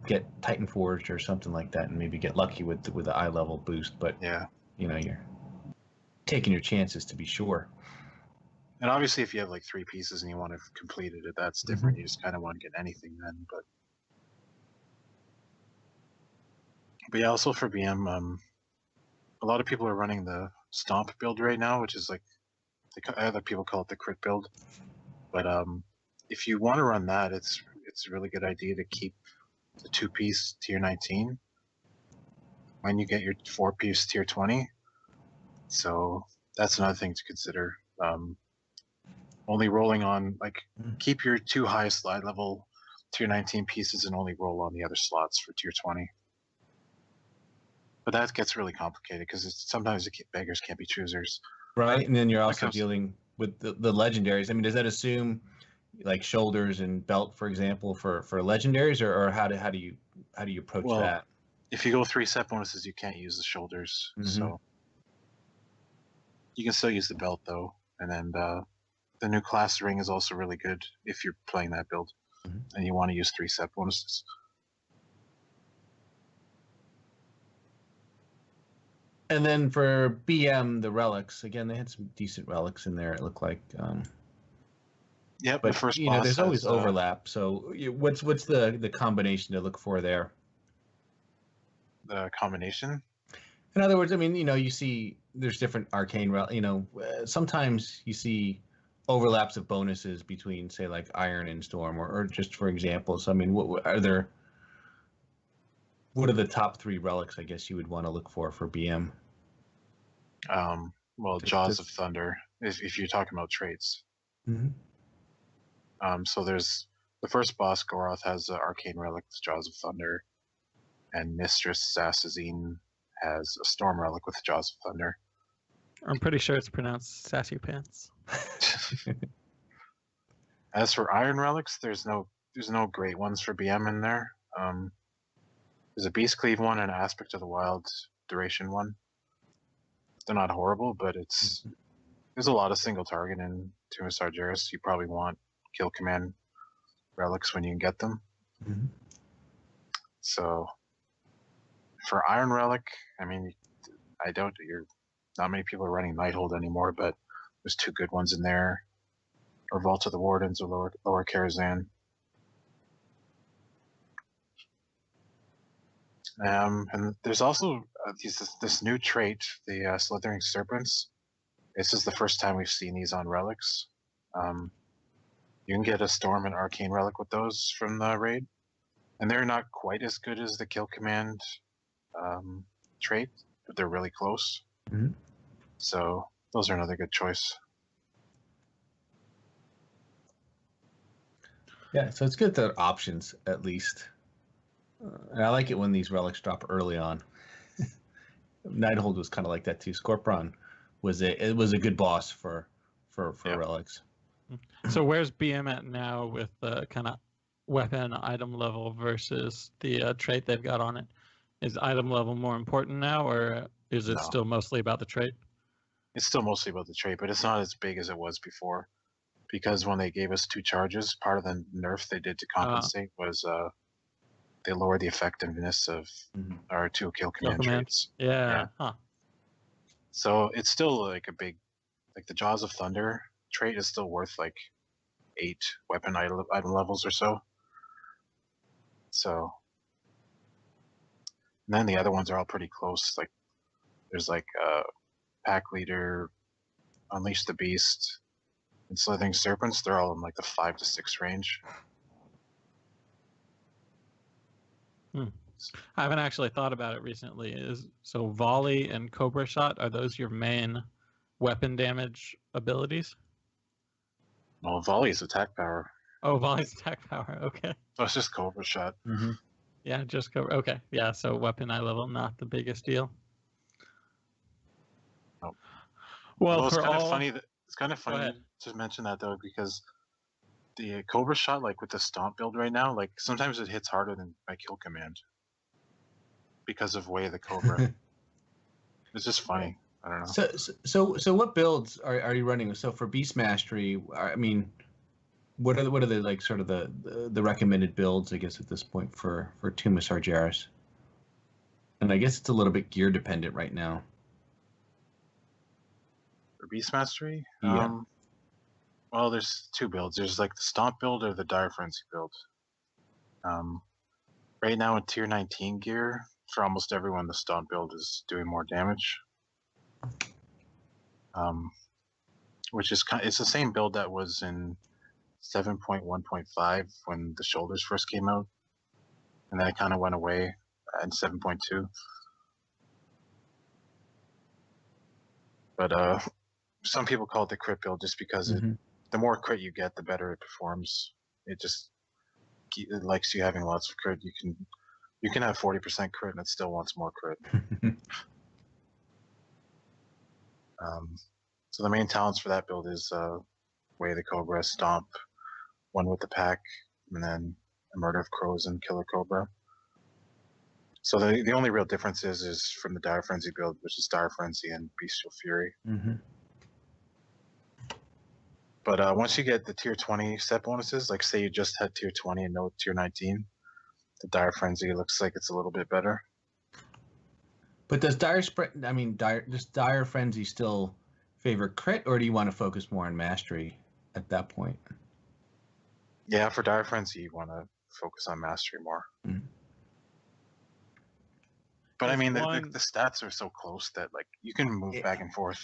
Speaker 2: get Titan Forged or something like that, and maybe get lucky with the eye level boost. But
Speaker 4: yeah,
Speaker 2: you're taking your chances to be sure.
Speaker 4: And obviously, if you have like 3 pieces and you want to complete it, that's different. You just kind of want to get anything then. But yeah, also for BM, a lot of people are running the Stomp build right now, which is like other people call it the crit build. But if you want to run that, it's a really good idea to keep the 2-piece tier 19 when you get your 4-piece tier 20. So that's another thing to consider. Only rolling on, like, keep your 2 highest slide level tier 19 pieces and only roll on the other slots for tier 20. But that gets really complicated because sometimes beggars can't be choosers.
Speaker 2: Right, and then you're also dealing with the legendaries. I mean, does that assume like shoulders and belt, for example, for legendaries, or how do you approach that?
Speaker 4: If you go 3 set bonuses, you can't use the shoulders, so you can still use the belt though. And then the new class ring is also really good if you're playing that build and you want to use 3 set bonuses.
Speaker 2: And then for BM, the relics, again, they had some decent relics in there, it looked like.
Speaker 4: Yep,
Speaker 2: but
Speaker 4: the first boss
Speaker 2: there's always
Speaker 4: has,
Speaker 2: overlap. So what's the combination to look for there?
Speaker 4: The combination?
Speaker 2: In other words, I mean, you see there's different arcane, sometimes you see overlaps of bonuses between, say, like Iron and Storm, or just for example. So, I mean, what are the top 3 relics, I guess, you would want to look for BM?
Speaker 4: Well, Jaws of Thunder, if you're talking about traits. So there's the first boss, Goroth, has arcane relic, Jaws of Thunder, and Mistress Sassazine has a storm relic with Jaws of Thunder.
Speaker 3: I'm pretty sure it's pronounced Sassy Pants.
Speaker 4: As for iron relics, there's no great ones for BM in there. There's a Beast Cleave one and an Aspect of the Wild duration one. They're not horrible, but there's a lot of single target in Tomb of Sargeras. You probably want kill command relics when you can get them.
Speaker 2: Mhm.
Speaker 4: So for Iron Relic, I mean, I doubt that not many people are running Nighthold anymore, but there's 2 good ones in there. Or Vault of the Wardens or Lower Karazhan. And there's also this new trait, the Slithering Serpents. This is the first time we've seen these on relics. You can get a Storm and Arcane Relic with those from the raid. And they're not quite as good as the Kill Command trait, but they're really close.
Speaker 2: Mhm.
Speaker 4: So those are another good choice.
Speaker 2: Yeah, so it's good that there are options at least. And I like it when these relics drop early on. Nighthold was kind of like that too. Scorpion was a good boss for relics.
Speaker 3: So where's BM at now with the kind of weapon item level versus the trait they've got on it? Is item level more important now, or is it
Speaker 4: No.
Speaker 3: still mostly about the trait?
Speaker 4: It's still mostly about the trait, but it's not as big as it was before. Because when they gave us 2 charges, part of the nerf they did to compensate was they lowered the effectiveness of our 2 kill command traits.
Speaker 3: Yeah. Huh.
Speaker 4: So it's still like a big, like the Jaws of Thunder trait is still worth like 8 weapon item levels or so. So, and then the other ones are all pretty close. Like there's like Pack Leader, Unleash the Beast, and Slithering Serpents. They're all in like the 5 to 6 range.
Speaker 3: I haven't actually thought about it recently. So volley and cobra shot, are those your main weapon damage abilities?
Speaker 4: Well, volley is attack power.
Speaker 3: Oh, volley's attack power. Okay.
Speaker 4: So it's just cobra shot.
Speaker 2: Mm-hmm.
Speaker 3: Yeah, just cobra. Okay. Yeah. So weapon eye level, not the biggest deal.
Speaker 4: Nope.
Speaker 3: Well,
Speaker 4: it's
Speaker 3: for
Speaker 4: kind
Speaker 3: all...
Speaker 4: of funny to mention that though, because the cobra shot, like with the stomp build right now, like sometimes it hits harder than my kill command because of way the cobra. It's just funny. I don't know.
Speaker 2: So what builds are you running? So for Beast Mastery, I mean, what are the like sort of the recommended builds, I guess, at this point for Tomb of Sargeras? And I guess it's a little bit gear dependent right now.
Speaker 4: For Beast Mastery?
Speaker 2: Yeah.
Speaker 4: Well, there's 2 builds. There's like the Stomp build or the Dire Frenzy build. Right now in Tier 19 gear, for almost everyone, the Stomp build is doing more damage. Which is it's the same build that was in 7.1.5 when the shoulders first came out, and then it kind of went away in 7.2. But some people call it the crit build just because the more crit you get, the better it performs. It likes you having lots of crit. You can have 40% crit and it still wants more crit. So the main talents for that build is Way of the Cobra, Stomp, One with the Pack, and then a Murder of Crows and Killer Cobra. So the only real difference is from the Dire Frenzy build, which is Dire Frenzy and Bestial Fury. But once you get the Tier 20 set bonuses, like say you just had Tier 20 and no Tier 19, the Dire Frenzy looks like it's a little bit better.
Speaker 2: But does Dire Frenzy still favor crit, or do you want to focus more on mastery at that point?
Speaker 4: Yeah, for Dire Frenzy, you want to focus on mastery more. But I mean, the stats are so close that like you can move back and forth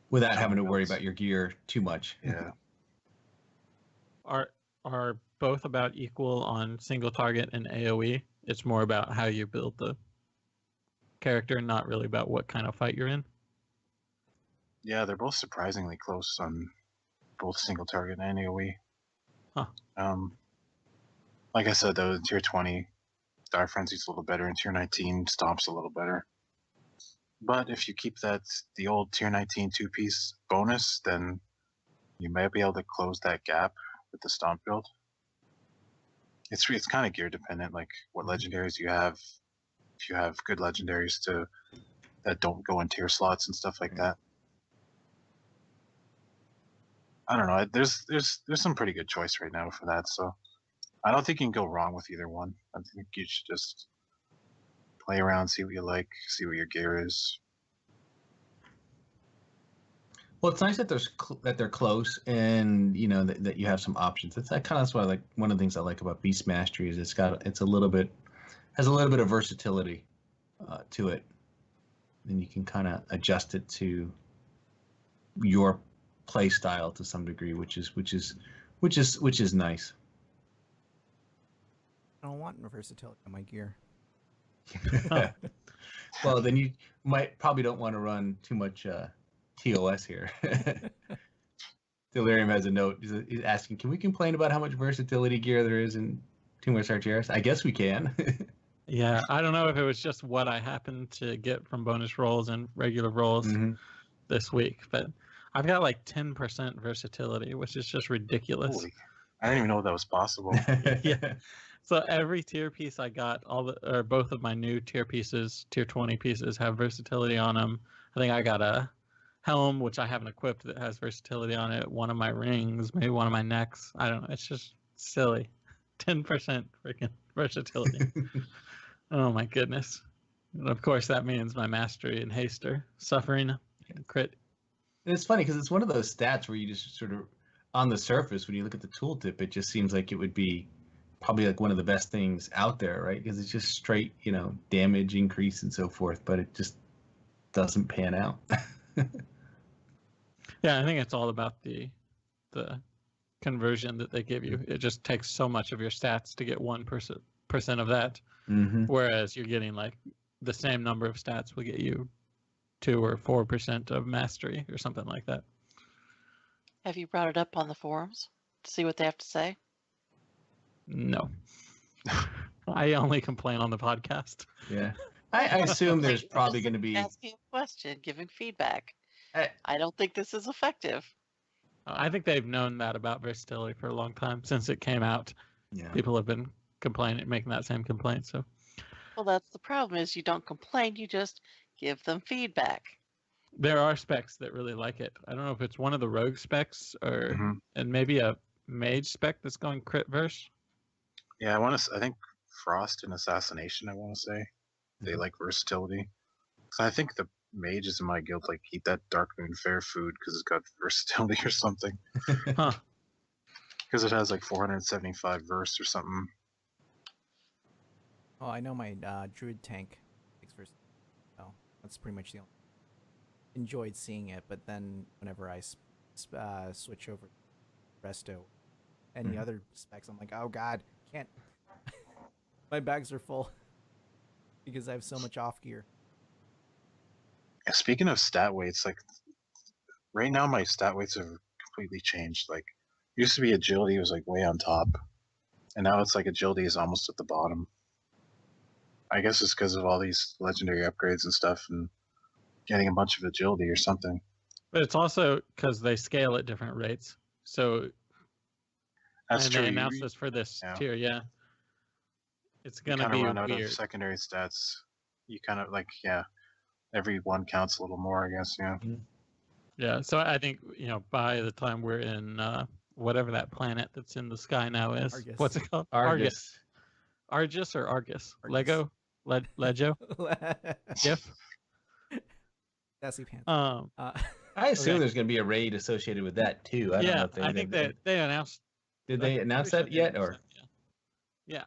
Speaker 2: without having to worry about your gear too much.
Speaker 4: Yeah.
Speaker 3: Are both about equal on single target and AoE? It's more about how you build the character, not really about what kind of fight you're in.
Speaker 4: Yeah, they're both surprisingly close on both single target and AoE.
Speaker 3: Huh.
Speaker 4: Like I said, though, Tier 20, Dire Frenzy's a little better, and Tier 19, Stomp's a little better. But if you keep the old Tier 19 2-piece bonus, then you might be able to close that gap with the Stomp build. It's kind of gear dependent, like what legendaries you have. If you have good legendaries that don't go in tier slots and stuff like that. I don't know. There's some pretty good choice right now for that. So I don't think you can go wrong with either one. I think you should just play around, see what you like, see what your gear is.
Speaker 2: Well, it's nice that that they're close, and you know that you have some options. That's what I like. One of the things I like about Beast Mastery is has a little bit of versatility to it, and you can kind of adjust it to your play style to some degree, which is nice.
Speaker 6: I don't want versatility on my gear.
Speaker 2: Well, then you probably don't want to run too much TOS here. Delirium has a note. He's asking, can we complain about how much versatility gear there is in Tomb of Sargeras? I guess we can.
Speaker 3: Yeah, I don't know if it was just what I happened to get from bonus rolls and regular rolls this week, but I've got like 10% versatility, which is just ridiculous.
Speaker 4: Holy, I didn't even know that was possible.
Speaker 3: Yeah. So every tier piece I got, both of my new tier pieces, tier 20 pieces, have versatility on them. I think I got a helm, which I haven't equipped, that has versatility on it. One of my rings, maybe one of my necks. I don't know. It's just silly. 10% freaking versatility. Oh my goodness. And of course, that means my mastery and haste are suffering. Crit.
Speaker 2: And it's funny because it's one of those stats where you just sort of, on the surface, when you look at the tooltip, it just seems like it would be probably like one of the best things out there, right? Because it's just straight, damage increase and so forth, but it just doesn't pan out.
Speaker 3: Yeah, I think it's all about the conversion that they give you. It just takes so much of your stats to get 1% of that, whereas you're getting like the same number of stats will get you 2 or 4% of mastery or something like that.
Speaker 5: Have you brought it up on the forums to see what they have to say?
Speaker 3: No. I only complain on the podcast.
Speaker 2: Yeah. I assume there's probably going to be
Speaker 5: asking a question, giving feedback. I don't think this is effective.
Speaker 3: I think they've known that about versatility for a long time since it came out.
Speaker 2: Yeah.
Speaker 3: People have been making that same complaint. So,
Speaker 5: well, that's the problem. Is you don't complain, you just give them feedback.
Speaker 3: There are specs that really like it. I don't know if it's one of the rogue specs or and maybe a mage spec that's going crit verse.
Speaker 4: Yeah, I think Frost and Assassination, I want to say. They like versatility. So I think the mages in my guild eat that Dark Moon Fair food because it's got versatility or something.
Speaker 3: Huh.
Speaker 4: Because it has 475 verse or something.
Speaker 6: Oh, I know my druid tank takes versatility. Oh, that's pretty much the only. Enjoyed seeing it, but then whenever I switch over Resto, any other specs, I'm like, oh god, can't. My bags are full because I have so much off gear.
Speaker 4: Yeah, speaking of stat weights, right now my stat weights have completely changed. Used to be agility was way on top, and now it's agility is almost at the bottom. I guess it's because of all these legendary upgrades and stuff, and getting a bunch of agility or something.
Speaker 3: But it's also because they scale at different rates. So
Speaker 4: that's true.
Speaker 3: They announced this for this tier, yeah. It's gonna be
Speaker 4: run out
Speaker 3: weird.
Speaker 4: of secondary stats. You kind of every one counts a little more, I guess. Yeah.
Speaker 3: Yeah. So I think by the time we're in whatever that planet that's in the sky now is,
Speaker 6: Argus.
Speaker 3: What's it called?
Speaker 2: Argus.
Speaker 3: Argus or Argus?
Speaker 6: Argus.
Speaker 3: Lego? Lego? GIF?
Speaker 6: Sassy pants.
Speaker 2: I assume there's going to be a raid associated with that too. I don't know if
Speaker 3: I think they announced.
Speaker 2: Did they announce that yet, or?
Speaker 3: Yeah.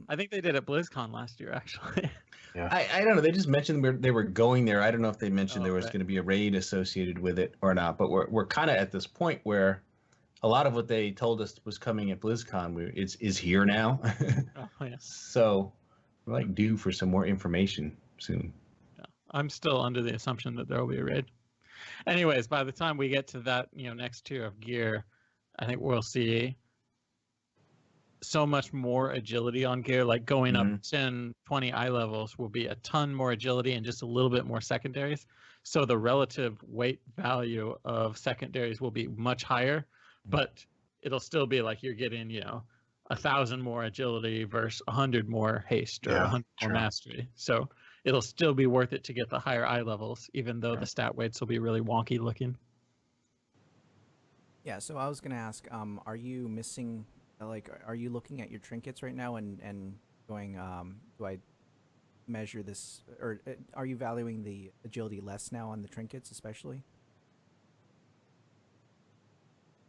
Speaker 3: I think they did at BlizzCon last year, actually.
Speaker 4: Yeah.
Speaker 2: I don't know. They just mentioned they were going there. I don't know if they mentioned there was going to be a raid associated with it or not. But we're kind of at this point where a lot of what they told us was coming at BlizzCon is here now.
Speaker 3: Oh yeah.
Speaker 2: So we're due for some more information soon.
Speaker 3: Yeah. I'm still under the assumption that there will be a raid. Anyways, by the time we get to that, next tier of gear, I think we'll see so much more agility on gear. Going up 10, 20 eye levels will be a ton more agility and just a little bit more secondaries. So the relative weight value of secondaries will be much higher, but it'll still be you're getting, 1,000 more agility versus 100 more haste or
Speaker 4: Yeah,
Speaker 3: 100 more
Speaker 4: true.
Speaker 3: mastery. So it'll still be worth it to get the higher eye levels, even though the stat weights will be really wonky looking.
Speaker 6: Yeah, so I was gonna ask, are you missing, like, are you looking at your trinkets right now and going, do I measure this, or are you valuing the agility less now on the trinkets, especially?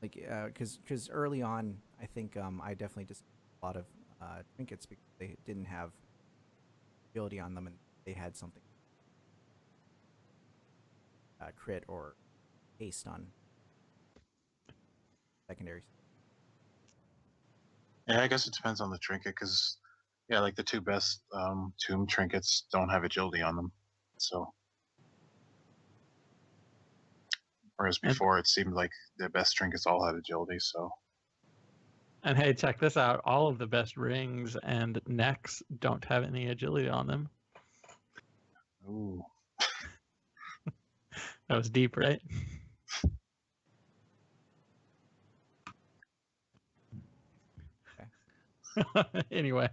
Speaker 6: Like, because early on, I think I definitely just a lot of trinkets because they didn't have agility on them and they had something crit or haste on secondaries.
Speaker 4: Yeah, I guess it depends on the trinket because, yeah, like the two best tomb trinkets don't have agility on them. So, whereas
Speaker 3: And-
Speaker 4: before it seemed like the best trinkets all had agility. So,
Speaker 3: And hey, check this out. All of the best rings and necks don't have any agility on them.
Speaker 4: ooh,
Speaker 3: That was deep, right? Anyway.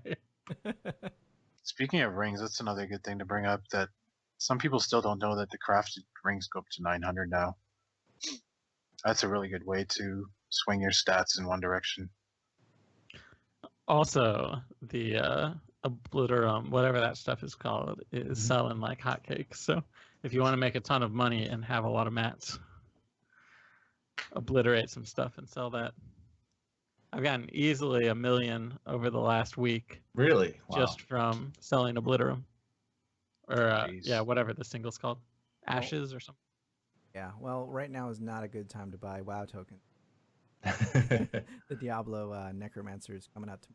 Speaker 4: speaking of rings, that's another good thing to bring up. That some people still don't know that the crafted rings go up to 900 now. That's a really good way to swing your stats in one direction.
Speaker 3: Also, the Obliterum, whatever that stuff is called, is selling like hotcakes. So if you want to make a ton of money and have a lot of mats, obliterate some stuff and sell that. I've gotten easily 1 million over the last week
Speaker 2: Really? Wow.
Speaker 3: just from selling Obliterum. Or,
Speaker 4: Jeez.
Speaker 3: yeah, whatever the single's called. Ashes or something.
Speaker 6: Yeah, well, right now is not a good time to buy WoW tokens. The Diablo Necromancer is coming out to.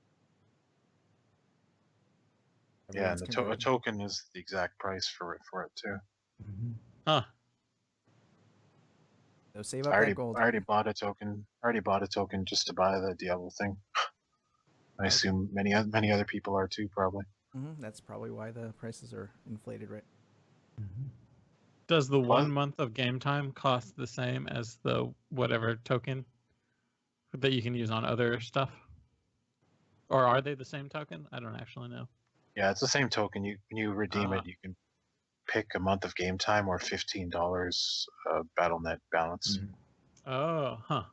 Speaker 4: Yeah, and
Speaker 6: Everyone's
Speaker 4: a
Speaker 6: converting.
Speaker 4: token is the exact price for it too.
Speaker 3: Huh.
Speaker 6: So save
Speaker 4: I
Speaker 6: up
Speaker 4: already,
Speaker 6: that gold.
Speaker 4: I already bought a token. I already bought a token just to buy the Diablo thing. I
Speaker 6: Okay.
Speaker 4: assume many other people are too, probably.
Speaker 6: That's probably why the prices are inflated, right?
Speaker 3: Does the
Speaker 4: What?
Speaker 3: 1 month of game time cost the same as the whatever token that you can use on other stuff? Or are they the same token? I don't actually know.
Speaker 4: Yeah, it's the same token. When you redeem
Speaker 3: Ah.
Speaker 4: it, you can pick a month of game time or $15 BattleNet balance.
Speaker 3: Oh, huh.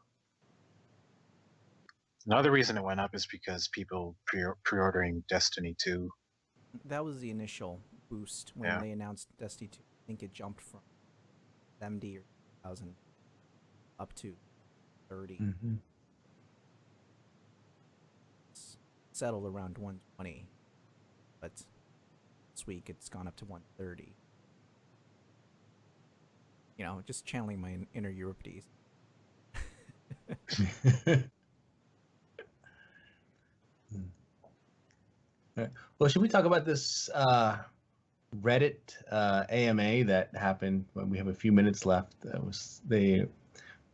Speaker 4: Another reason it went up is because people pre-ordering Destiny 2.
Speaker 6: That was the initial boost when
Speaker 4: Yeah.
Speaker 6: they announced Destiny 2. I think it jumped from 70 or 1,000 up to 30. It's settled around 120, but this week it's gone up to 130. You know, just channeling my inner Euripides.
Speaker 2: Well, should we talk about this Reddit AMA that happened when we have a few minutes left? That was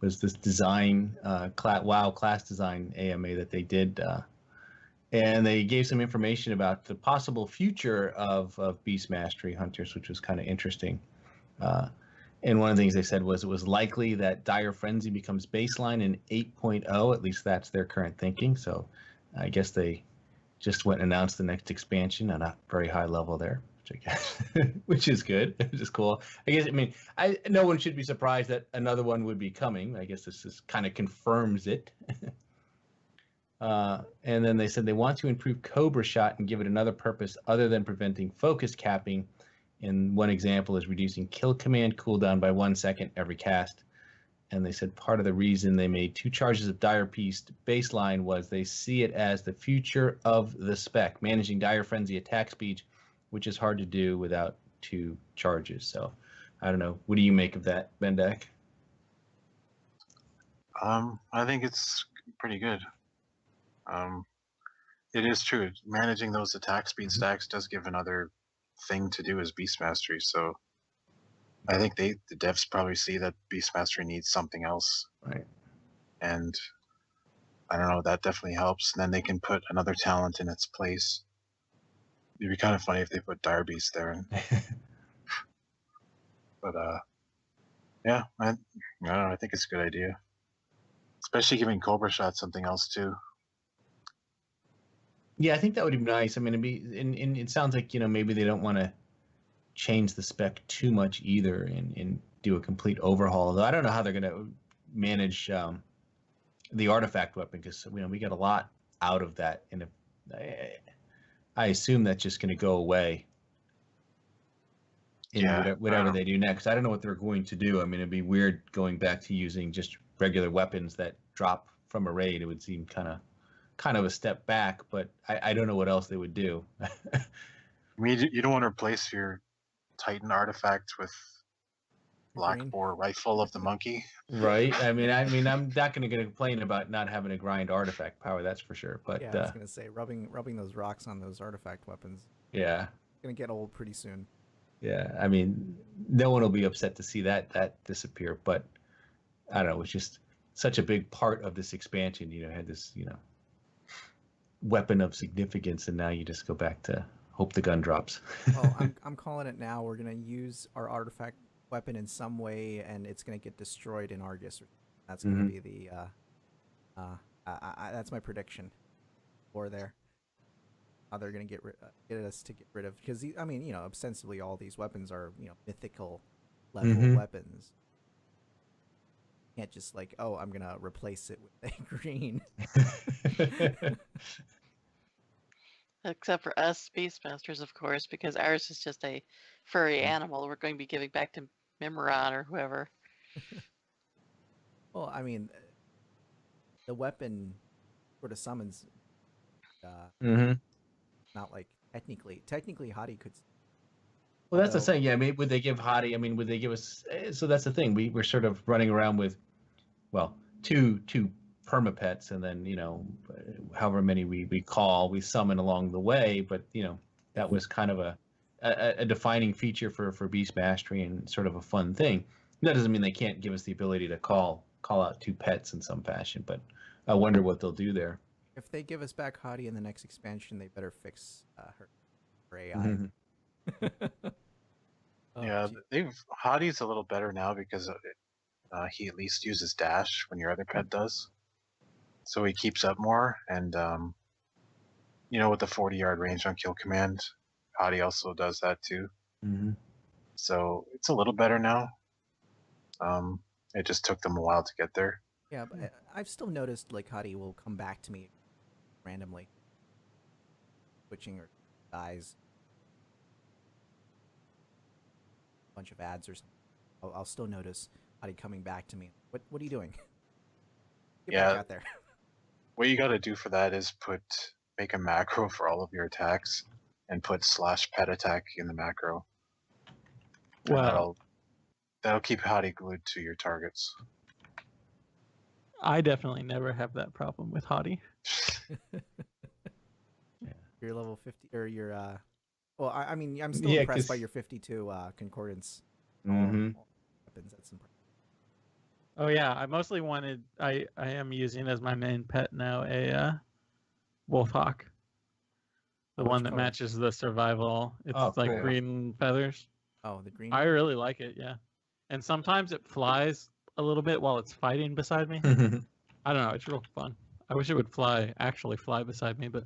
Speaker 2: this design WoW class design AMA that they did, and they gave some information about the possible future of Beast Mastery Hunters, which was kind of interesting. And one of the things they said was it was likely that Dire Frenzy becomes baseline in 8.0. At least that's their current thinking. So I guess they just went and announced the next expansion on a very high level there, which I guess, which is good, which is cool. I guess, I mean, no one should be surprised that another one would be coming. I guess this kind of confirms it. And then they said they want to improve Cobra Shot and give it another purpose other than preventing focus capping. And one example is reducing kill command cooldown by 1 second every cast. And they said part of the reason they made 2 charges of Dire Beast baseline was they see it as the future of the spec, managing Dire Frenzy attack speed, which is hard to do without 2 charges. So I don't know. What do you make of that, Bendak?
Speaker 4: I think it's pretty good. It is true. Managing those attack speed stacks does give another thing to do as Beast Mastery. So I think the devs probably see that Beast Mastery needs something else.
Speaker 2: Right.
Speaker 4: And I don't know, that definitely helps. And then they can put another talent in its place. It'd be kind of funny if they put Dire Beast there. But yeah, I don't know, I think it's a good idea. Especially giving Cobra Shot something else too.
Speaker 2: Yeah, I think that would be nice. I mean, and it sounds like, maybe they don't want to change the spec too much either and do a complete overhaul. Although I don't know how they're going to manage the artifact weapon because, we get a lot out of that. And if, I assume that's just going to go away in whatever they do next. I don't know what they're going to do. I mean, it'd be weird going back to using just regular weapons that drop from a raid. It would seem kind of a step back, but I don't know what else they would do.
Speaker 4: I mean, you don't want to replace your Titan artifact with black
Speaker 6: Green.
Speaker 4: bore rifle of the monkey.
Speaker 2: Right. I mean, I'm not going to complain about not having a grind artifact power. That's for sure. But
Speaker 6: Yeah, I was gonna say rubbing those rocks on those artifact weapons
Speaker 2: yeah,
Speaker 6: gonna get old pretty soon.
Speaker 2: yeah. I mean, no one will be upset to see that disappear. But I don't know. It's just such a big part of this expansion. Had this weapon of significance, and now you just go back to hope the gun drops.
Speaker 6: Well, I'm calling it now. We're gonna use our artifact weapon in some way, and it's gonna get destroyed in Argus. That's gonna be the that's my prediction. Or there, how they're gonna get us to get rid of, because I mean, ostensibly all these weapons are mythical level weapons. Can't just like, oh, I'm gonna replace it with a green.
Speaker 5: Except for us Beastmasters, of course, because ours is just a furry animal we're going to be giving back to Mimiron or whoever.
Speaker 6: Well, I mean, the weapon sort of summons. Not like technically, Hottie could.
Speaker 2: Well, that's the thing. Yeah, maybe would they give Hottie? I mean, would they give us? So that's the thing. We're sort of running around with, well, two permapets, and then however many we summon along the way. But that was kind of a defining feature for Beast Mastery and sort of a fun thing. That doesn't mean they can't give us the ability to call out two pets in some fashion. But I wonder what they'll do there.
Speaker 6: If they give us back Hottie in the next expansion, they better fix her AI.
Speaker 4: Yeah, Hottie's a little better now because he at least uses dash when your other pet does, so he keeps up more. And with the 40-yard range on kill command, Hottie also does that too. So it's a little better now. It just took them a while to get there.
Speaker 6: Yeah, but I've still noticed like Hottie will come back to me randomly, switching or dies. Bunch of ads or something. I'll still notice Hottie coming back to me. What are you doing? Get back out there.
Speaker 4: What you got to do for that is make a macro for all of your attacks and put /pet attack in the macro.
Speaker 3: Well,
Speaker 4: that'll keep Hottie glued to your targets.
Speaker 3: I definitely never have that problem with Hottie.
Speaker 6: You're level 50, or you're well, I mean, I'm still impressed by your 52 concordance. Weapons. That's impressive.
Speaker 3: Oh yeah, I mostly wanted. I am using as my main pet now a wolfhawk, the one that matches the survival. It's like green feathers.
Speaker 6: Oh, the green.
Speaker 3: I really like it. Yeah, and sometimes it flies a little bit while it's fighting beside me. I don't know. It's real fun. I wish it would actually fly beside me, but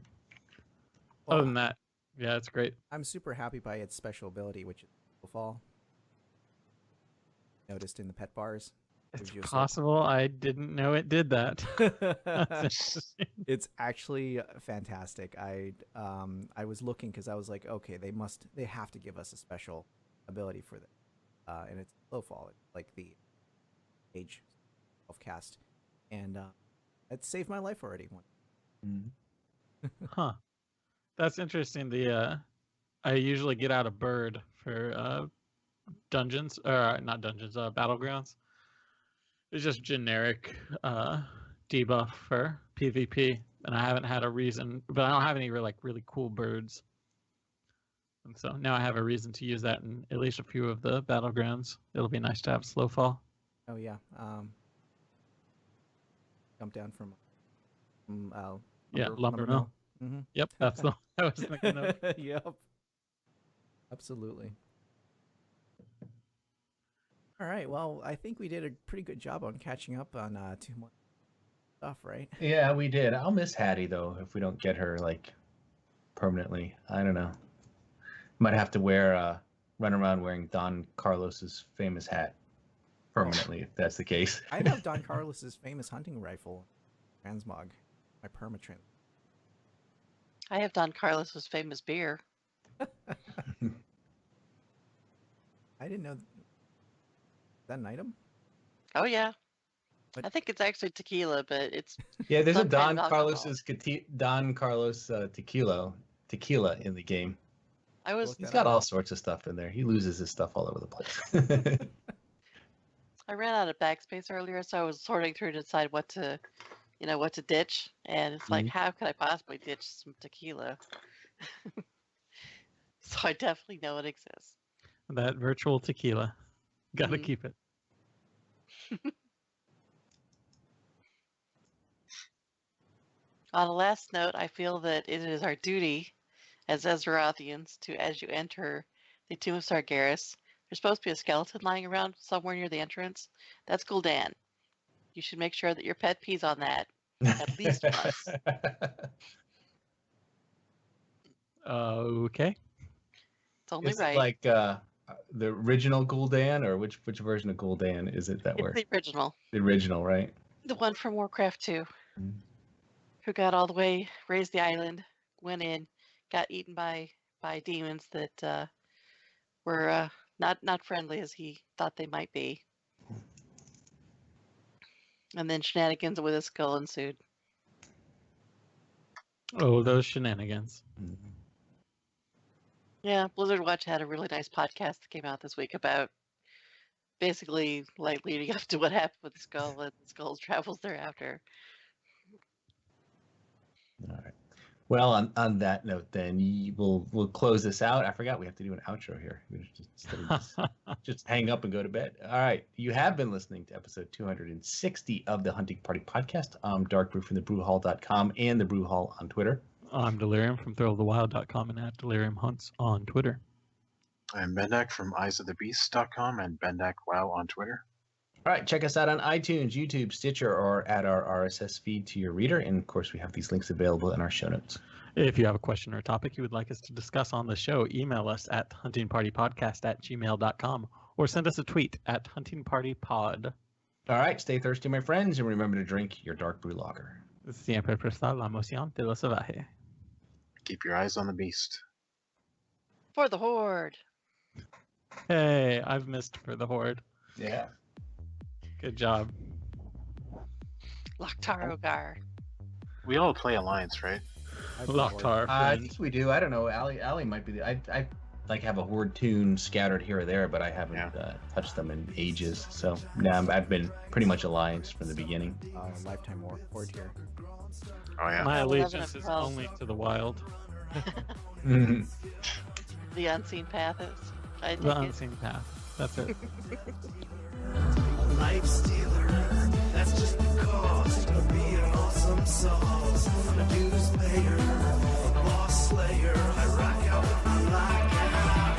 Speaker 3: other than that, yeah, it's great.
Speaker 6: I'm super happy by its special ability, which is fall. Noticed in the pet bars.
Speaker 3: It's possible. I didn't know it did that.
Speaker 6: It's actually fantastic. I was looking because I was like, okay, they have to give us a special ability for this, and it's low fall, like the age of cast, and it saved my life already.
Speaker 3: Huh. That's interesting. I usually get out a bird for dungeons, or not dungeons, battlegrounds. It's just generic debuff for PvP, and I haven't had a reason, but I don't have any really cool birds, and so now I have a reason to use that in at least a few of the battlegrounds. It'll be nice to have slow fall.
Speaker 6: Oh yeah, jump down from
Speaker 3: lumber mill.
Speaker 6: Mm-hmm.
Speaker 3: Yep, that's the I was thinking of.
Speaker 6: Yep, absolutely. All right, well, I think we did a pretty good job on catching up on too much stuff, right?
Speaker 2: Yeah, we did. I'll miss Hattie though if we don't get her permanently. I don't know. Might have to run around wearing Don Carlos's famous hat permanently if that's the case.
Speaker 6: I have Don Carlos's famous hunting rifle, transmog, my permatrin.
Speaker 5: I have Don Carlos's famous beer.
Speaker 6: I didn't know. Is that an item?
Speaker 5: Oh yeah.
Speaker 6: But-
Speaker 5: I think it's actually tequila, but it's
Speaker 2: Yeah, there's a
Speaker 5: some kind
Speaker 2: Don
Speaker 5: of alcohol.
Speaker 2: Carlos's Don Carlos tequila in the game.
Speaker 5: I was
Speaker 6: Look
Speaker 2: He's
Speaker 6: that
Speaker 2: got
Speaker 6: up.
Speaker 2: all sorts of stuff in there. He loses his stuff all over the place.
Speaker 5: I ran out of backspace earlier, so I was sorting through to decide what to ditch, and it's like, how could I possibly ditch some tequila? So I definitely know it exists.
Speaker 3: That virtual tequila. Gotta
Speaker 5: Mhm.
Speaker 3: keep it.
Speaker 5: On a last note, I feel that it is our duty as Ezrathians to, as you enter the Tomb of Sargeras, there's supposed to be a skeleton lying around somewhere near the entrance. That's Gul'dan. You should make sure that your pet pees on that at least once.
Speaker 3: Okay.
Speaker 5: It's only
Speaker 2: Is
Speaker 5: right.
Speaker 2: it like the original Gul'dan, or which version of Gul'dan is it that
Speaker 5: It's
Speaker 2: we're
Speaker 5: the original.
Speaker 2: the original, right?
Speaker 5: The one from Warcraft 2.
Speaker 2: Mhm.
Speaker 5: Who got all the way, raised the island, went in, got eaten by demons that were not friendly as he thought they might be. And then shenanigans with his skull ensued.
Speaker 3: Oh, those shenanigans.
Speaker 5: Yeah, Blizzard Watch had a really nice podcast that came out this week about basically like leading up to what happened with the skull and the skull's travels thereafter.
Speaker 2: All right. Well, on that note, then we'll close this out. I forgot we have to do an outro here. We just hang up and go to bed. All right. You have been listening to episode 260 of the Hunting Party Podcast. I'm Darkbrew from thebrewhall.com and the Brew Hall on Twitter.
Speaker 3: I'm Delirium from thrillofthewild.com and at Delirium Hunts on Twitter.
Speaker 4: I'm Bendak from eyesofthebeast.com and Bendak Wow on Twitter.
Speaker 2: All right, check us out on iTunes, YouTube, Stitcher, or add our RSS feed to your reader. And of course, we have these links available in our show notes.
Speaker 3: If you have a question or topic you would like us to discuss on the show, email us at huntingpartypodcast@gmail.com or send us a tweet at huntingpartypod.
Speaker 2: All right, stay thirsty, my friends, and remember to drink your dark brew lager.
Speaker 3: Siempre presta la emoción de lo salvaje.
Speaker 4: Keep your eyes on the beast.
Speaker 5: For the Horde.
Speaker 3: Hey, I've missed for the Horde.
Speaker 2: Yeah.
Speaker 3: Good job.
Speaker 5: Loktar Ogar.
Speaker 4: We all play Alliance, right?
Speaker 6: I've
Speaker 3: Loktar.
Speaker 2: I
Speaker 3: friend.
Speaker 2: think we do. I don't know. Allie might be the. I like have a horde tune scattered here or there, but I haven't touched them in ages. So yeah, I've been pretty much Alliance from the beginning.
Speaker 6: Lifetime Horde here.
Speaker 4: Oh yeah.
Speaker 3: My
Speaker 5: 11
Speaker 3: allegiance
Speaker 5: of
Speaker 3: is
Speaker 5: 12.
Speaker 3: only to the wild.
Speaker 5: The unseen path is. I
Speaker 3: The
Speaker 5: take it.
Speaker 3: unseen path. That's it.
Speaker 1: Life stealer, that's just the cost of being awesome sauce. A dues payer, a boss slayer. I rock out with my lockout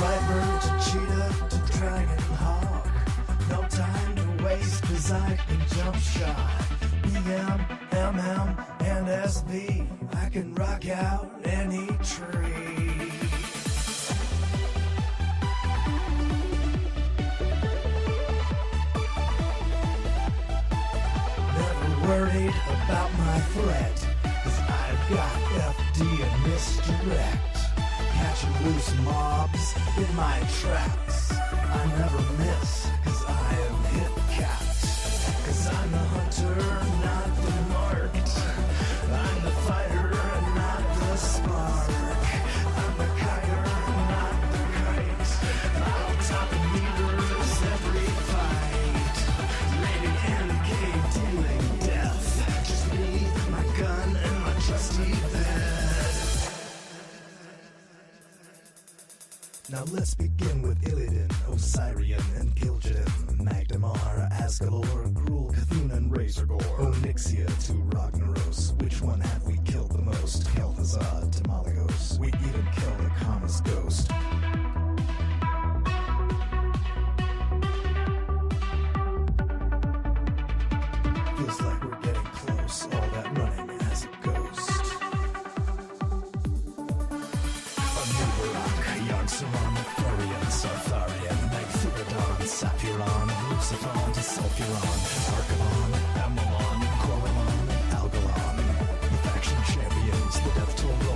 Speaker 1: Viper to cheetah to dragon hawk. No time to waste, cause I can jump shot. BM, MM, and SV. I can rock out any tree. Never worried about my threat, cause I've got FD and misdirect. Catching loose mobs in my tracks. I never miss, cause I am hit capped. Cause I'm the hunter, not the marked. I'm the fighter, not the spark. I'm the kiter, not the kite. I'll top meters every fight. Raiding and cave, dealing death. Just me, my gun, and my trusty bed. Now let's begin with Illidan, Osirian, and Gil'jadan, Magdamar, Asgalor, Gruul, Cthulhu, and Razorgore, Onyxia to Ragnaros. Which one have we killed the most? Kel'Thuzad, Tamali, Feels like we're getting close, all that running as a ghost. Anubarak, Yarn-Saron, Therian, Sartharian, Megthuridon, Saphiron, Lucifer, Sulfuron, Archivon, Amalon, Coromon, Algalon. The faction champions, the death toll